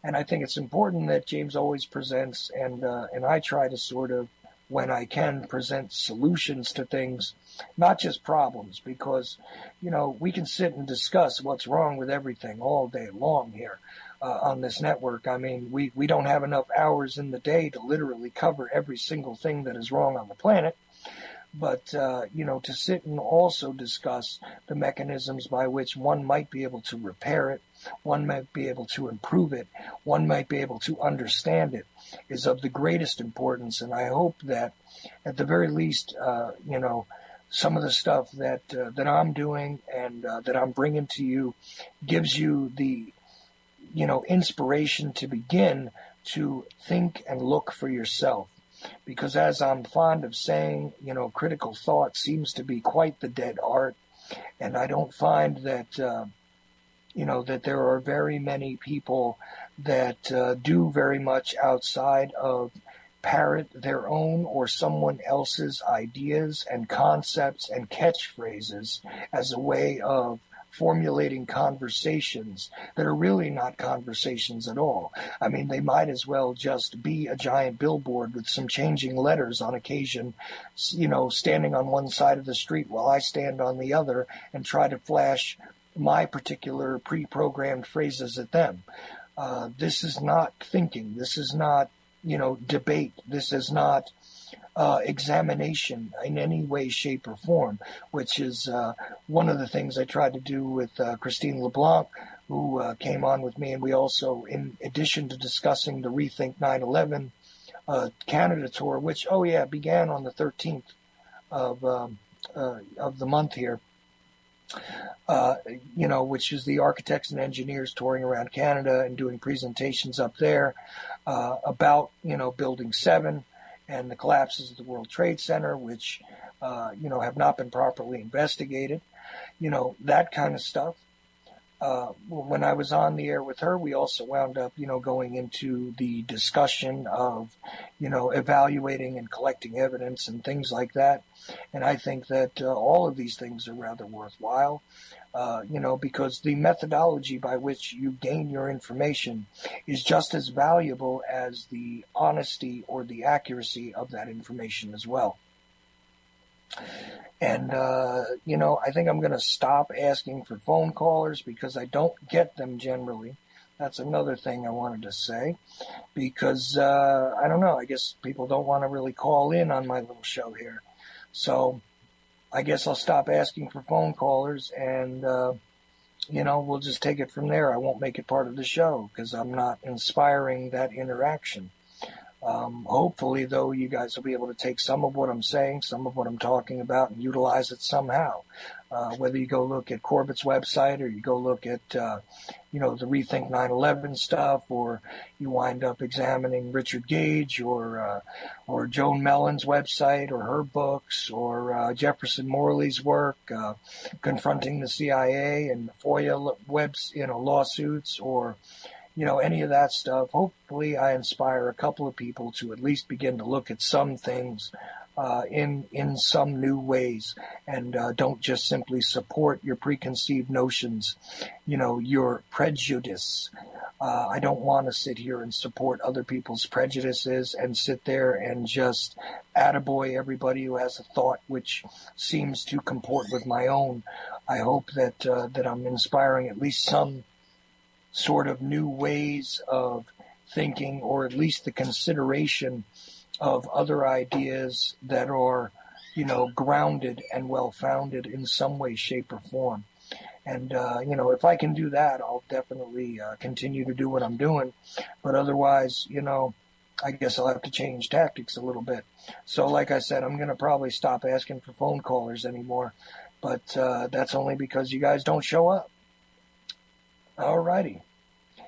And I think it's important that James always presents, and I try to sort of, when I can, present solutions to things, not just problems, because, we can sit and discuss what's wrong with everything all day long here. On this network. I mean, we don't have enough hours in the day to literally cover every single thing that is wrong on the planet. But, to sit and also discuss the mechanisms by which one might be able to repair it, one might be able to improve it, one might be able to understand it, is of the greatest importance. And I hope that, at the very least, some of the stuff that I'm doing and that I'm bringing to you gives you the inspiration to begin to think and look for yourself. Because as I'm fond of saying, critical thought seems to be quite the dead art. And I don't find that, that there are very many people that do very much outside of parrot their own or someone else's ideas and concepts and catchphrases as a way of formulating conversations that are really not conversations at all. I mean, they might as well just be a giant billboard with some changing letters on occasion, standing on one side of the street while I stand on the other and try to flash my particular pre-programmed phrases at them. This is not thinking. This is not, debate. This is not examination in any way, shape, or form, which is one of the things I tried to do with Christine LeBlanc, who came on with me. And we also, in addition to discussing the Rethink 9/11 Canada tour, which, began on the 13th of the month here, which is the architects and engineers touring around Canada and doing presentations up there about, Building 7, and the collapses of the World Trade Center, which, have not been properly investigated, that kind of stuff. when I was on the air with her, we also wound up, going into the discussion of, evaluating and collecting evidence and things like that. And I think that all of these things are rather worthwhile, because the methodology by which you gain your information is just as valuable as the honesty or the accuracy of that information as well. And, I think I'm going to stop asking for phone callers because I don't get them generally. That's another thing I wanted to say because, I don't know, I guess people don't want to really call in on my little show here. So I guess I'll stop asking for phone callers and, we'll just take it from there. I won't make it part of the show because I'm not inspiring that interaction. Hopefully, though, you guys will be able to take some of what I'm saying, some of what I'm talking about, and utilize it somehow. Whether you go look at Corbett's website or you go look at, the Rethink 9/11 stuff, or you wind up examining Richard Gage or Joan Mellon's website or her books or Jefferson Morley's work, confronting the CIA and the FOIA lawsuits or any of that stuff. Hopefully I inspire a couple of people to at least begin to look at some things in some new ways and don't just simply support your preconceived notions, your prejudice. I don't want to sit here and support other people's prejudices and sit there and just attaboy everybody who has a thought which seems to comport with my own. I hope that I'm inspiring at least some sort of new ways of thinking, or at least the consideration of other ideas that are, grounded and well-founded in some way, shape, or form. And, if I can do that, I'll definitely continue to do what I'm doing. But otherwise, I guess I'll have to change tactics a little bit. So like I said, I'm going to probably stop asking for phone callers anymore. But that's only because you guys don't show up. Alrighty.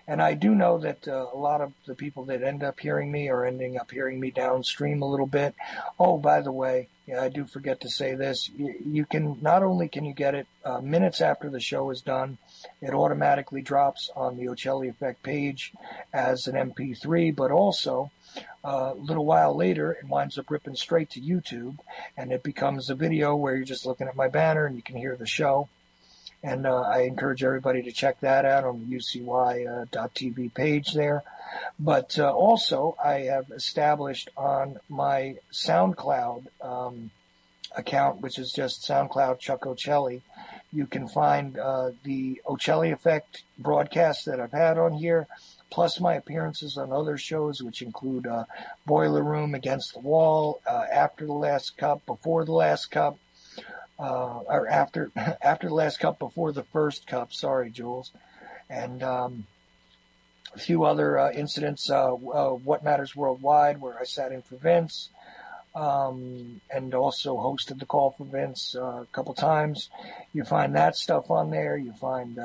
And I do know that a lot of the people that end up hearing me are ending up hearing me downstream a little bit. Oh, by the way, I do forget to say this. You can, not only can you get it minutes after the show is done, it automatically drops on the Ochelli Effect page as an MP3, but also a little while later, it winds up ripping straight to YouTube, and it becomes a video where you're just looking at my banner and you can hear the show. And I encourage everybody to check that out on the UCY.TV page there. But also, I have established on my SoundCloud account, which is just SoundCloud Chuck Ochelli, you can find the Ochelli Effect broadcasts that I've had on here, plus my appearances on other shows, which include Boiler Room, Against the Wall, After the Last Cup, Before the Last Cup, or after the last cup, before the first cup. Sorry, Jules. And a few other incidents. What Matters Worldwide, where I sat in for Vince, and also hosted the call for Vince a couple times. You find that stuff on there. You find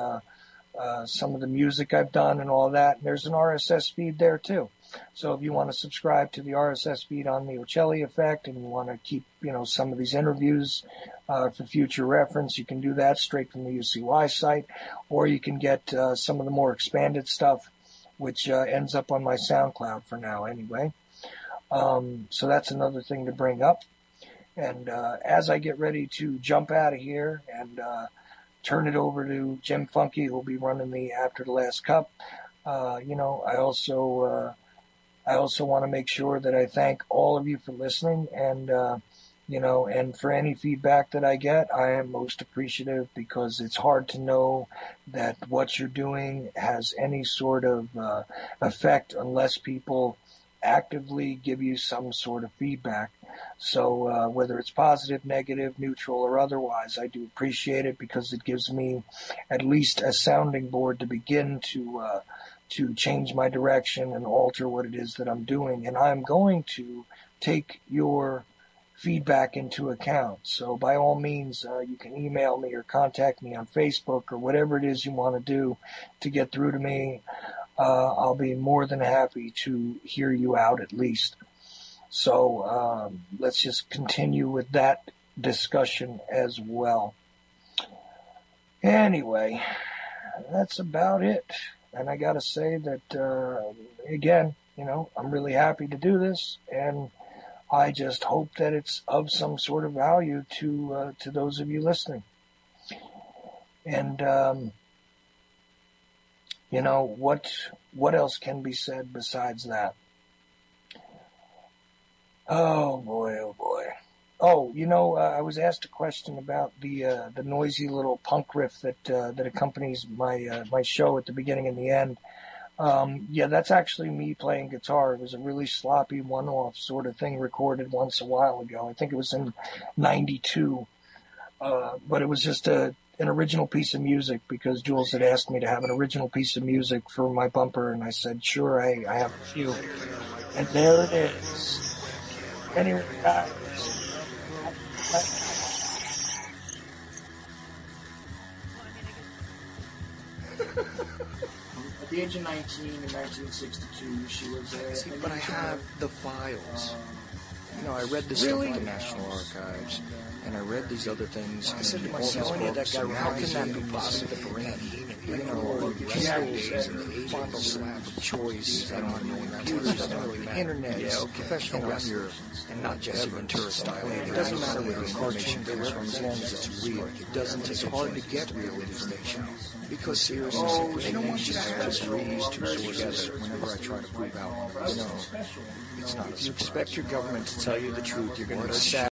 some of the music I've done and all that. And there's an RSS feed there too. So if you want to subscribe to the RSS feed on the Ochelli Effect and you want to keep, some of these interviews for future reference, you can do that straight from the UCY site, or you can get some of the more expanded stuff, which ends up on my SoundCloud for now anyway. So that's another thing to bring up. And as I get ready to jump out of here and turn it over to Jim Funky, who will be running the After the Last Cup, I also want to make sure that I thank all of you for listening, and and for any feedback that I get, I am most appreciative, because it's hard to know that what you're doing has any sort of effect unless people actively give you some sort of feedback. So whether it's positive, negative, neutral, or otherwise, I do appreciate it, because it gives me at least a sounding board to begin to change my direction and alter what it is that I'm doing. And I'm going to take your feedback into account. So by all means, you can email me or contact me on Facebook or whatever it is you want to do to get through to me. I'll be more than happy to hear you out at least. So let's just continue with that discussion as well. Anyway, that's about it. And I got to say that, again, I'm really happy to do this, and I just hope that it's of some sort of value to those of you listening. And, what else can be said besides that? Oh boy. Oh, I was asked a question about the noisy little punk riff that accompanies my show at the beginning and the end. Yeah, that's actually me playing guitar. It was a really sloppy one-off sort of thing recorded once a while ago. I think it was in '92. But it was just an original piece of music because Jules had asked me to have an original piece of music for my bumper, and I said, sure, I have a few. And there it is. Anyway, guys. At the age of 19 in 1962, she was See, but I have the files. I read this stuff at the National Archives, and I read these other things. I said to myself, how can that be possible for him? Pistols and fondle slap of choice, computers, the internet, professional wrestlers, and not Jesse Ventura style. It doesn't matter where the information comes from as long as it's real. It's hard to get real information. Because seriously, just read these two sources whenever I try to prove out. It's not. If you expect your government to tell you the truth, you're going to be sad.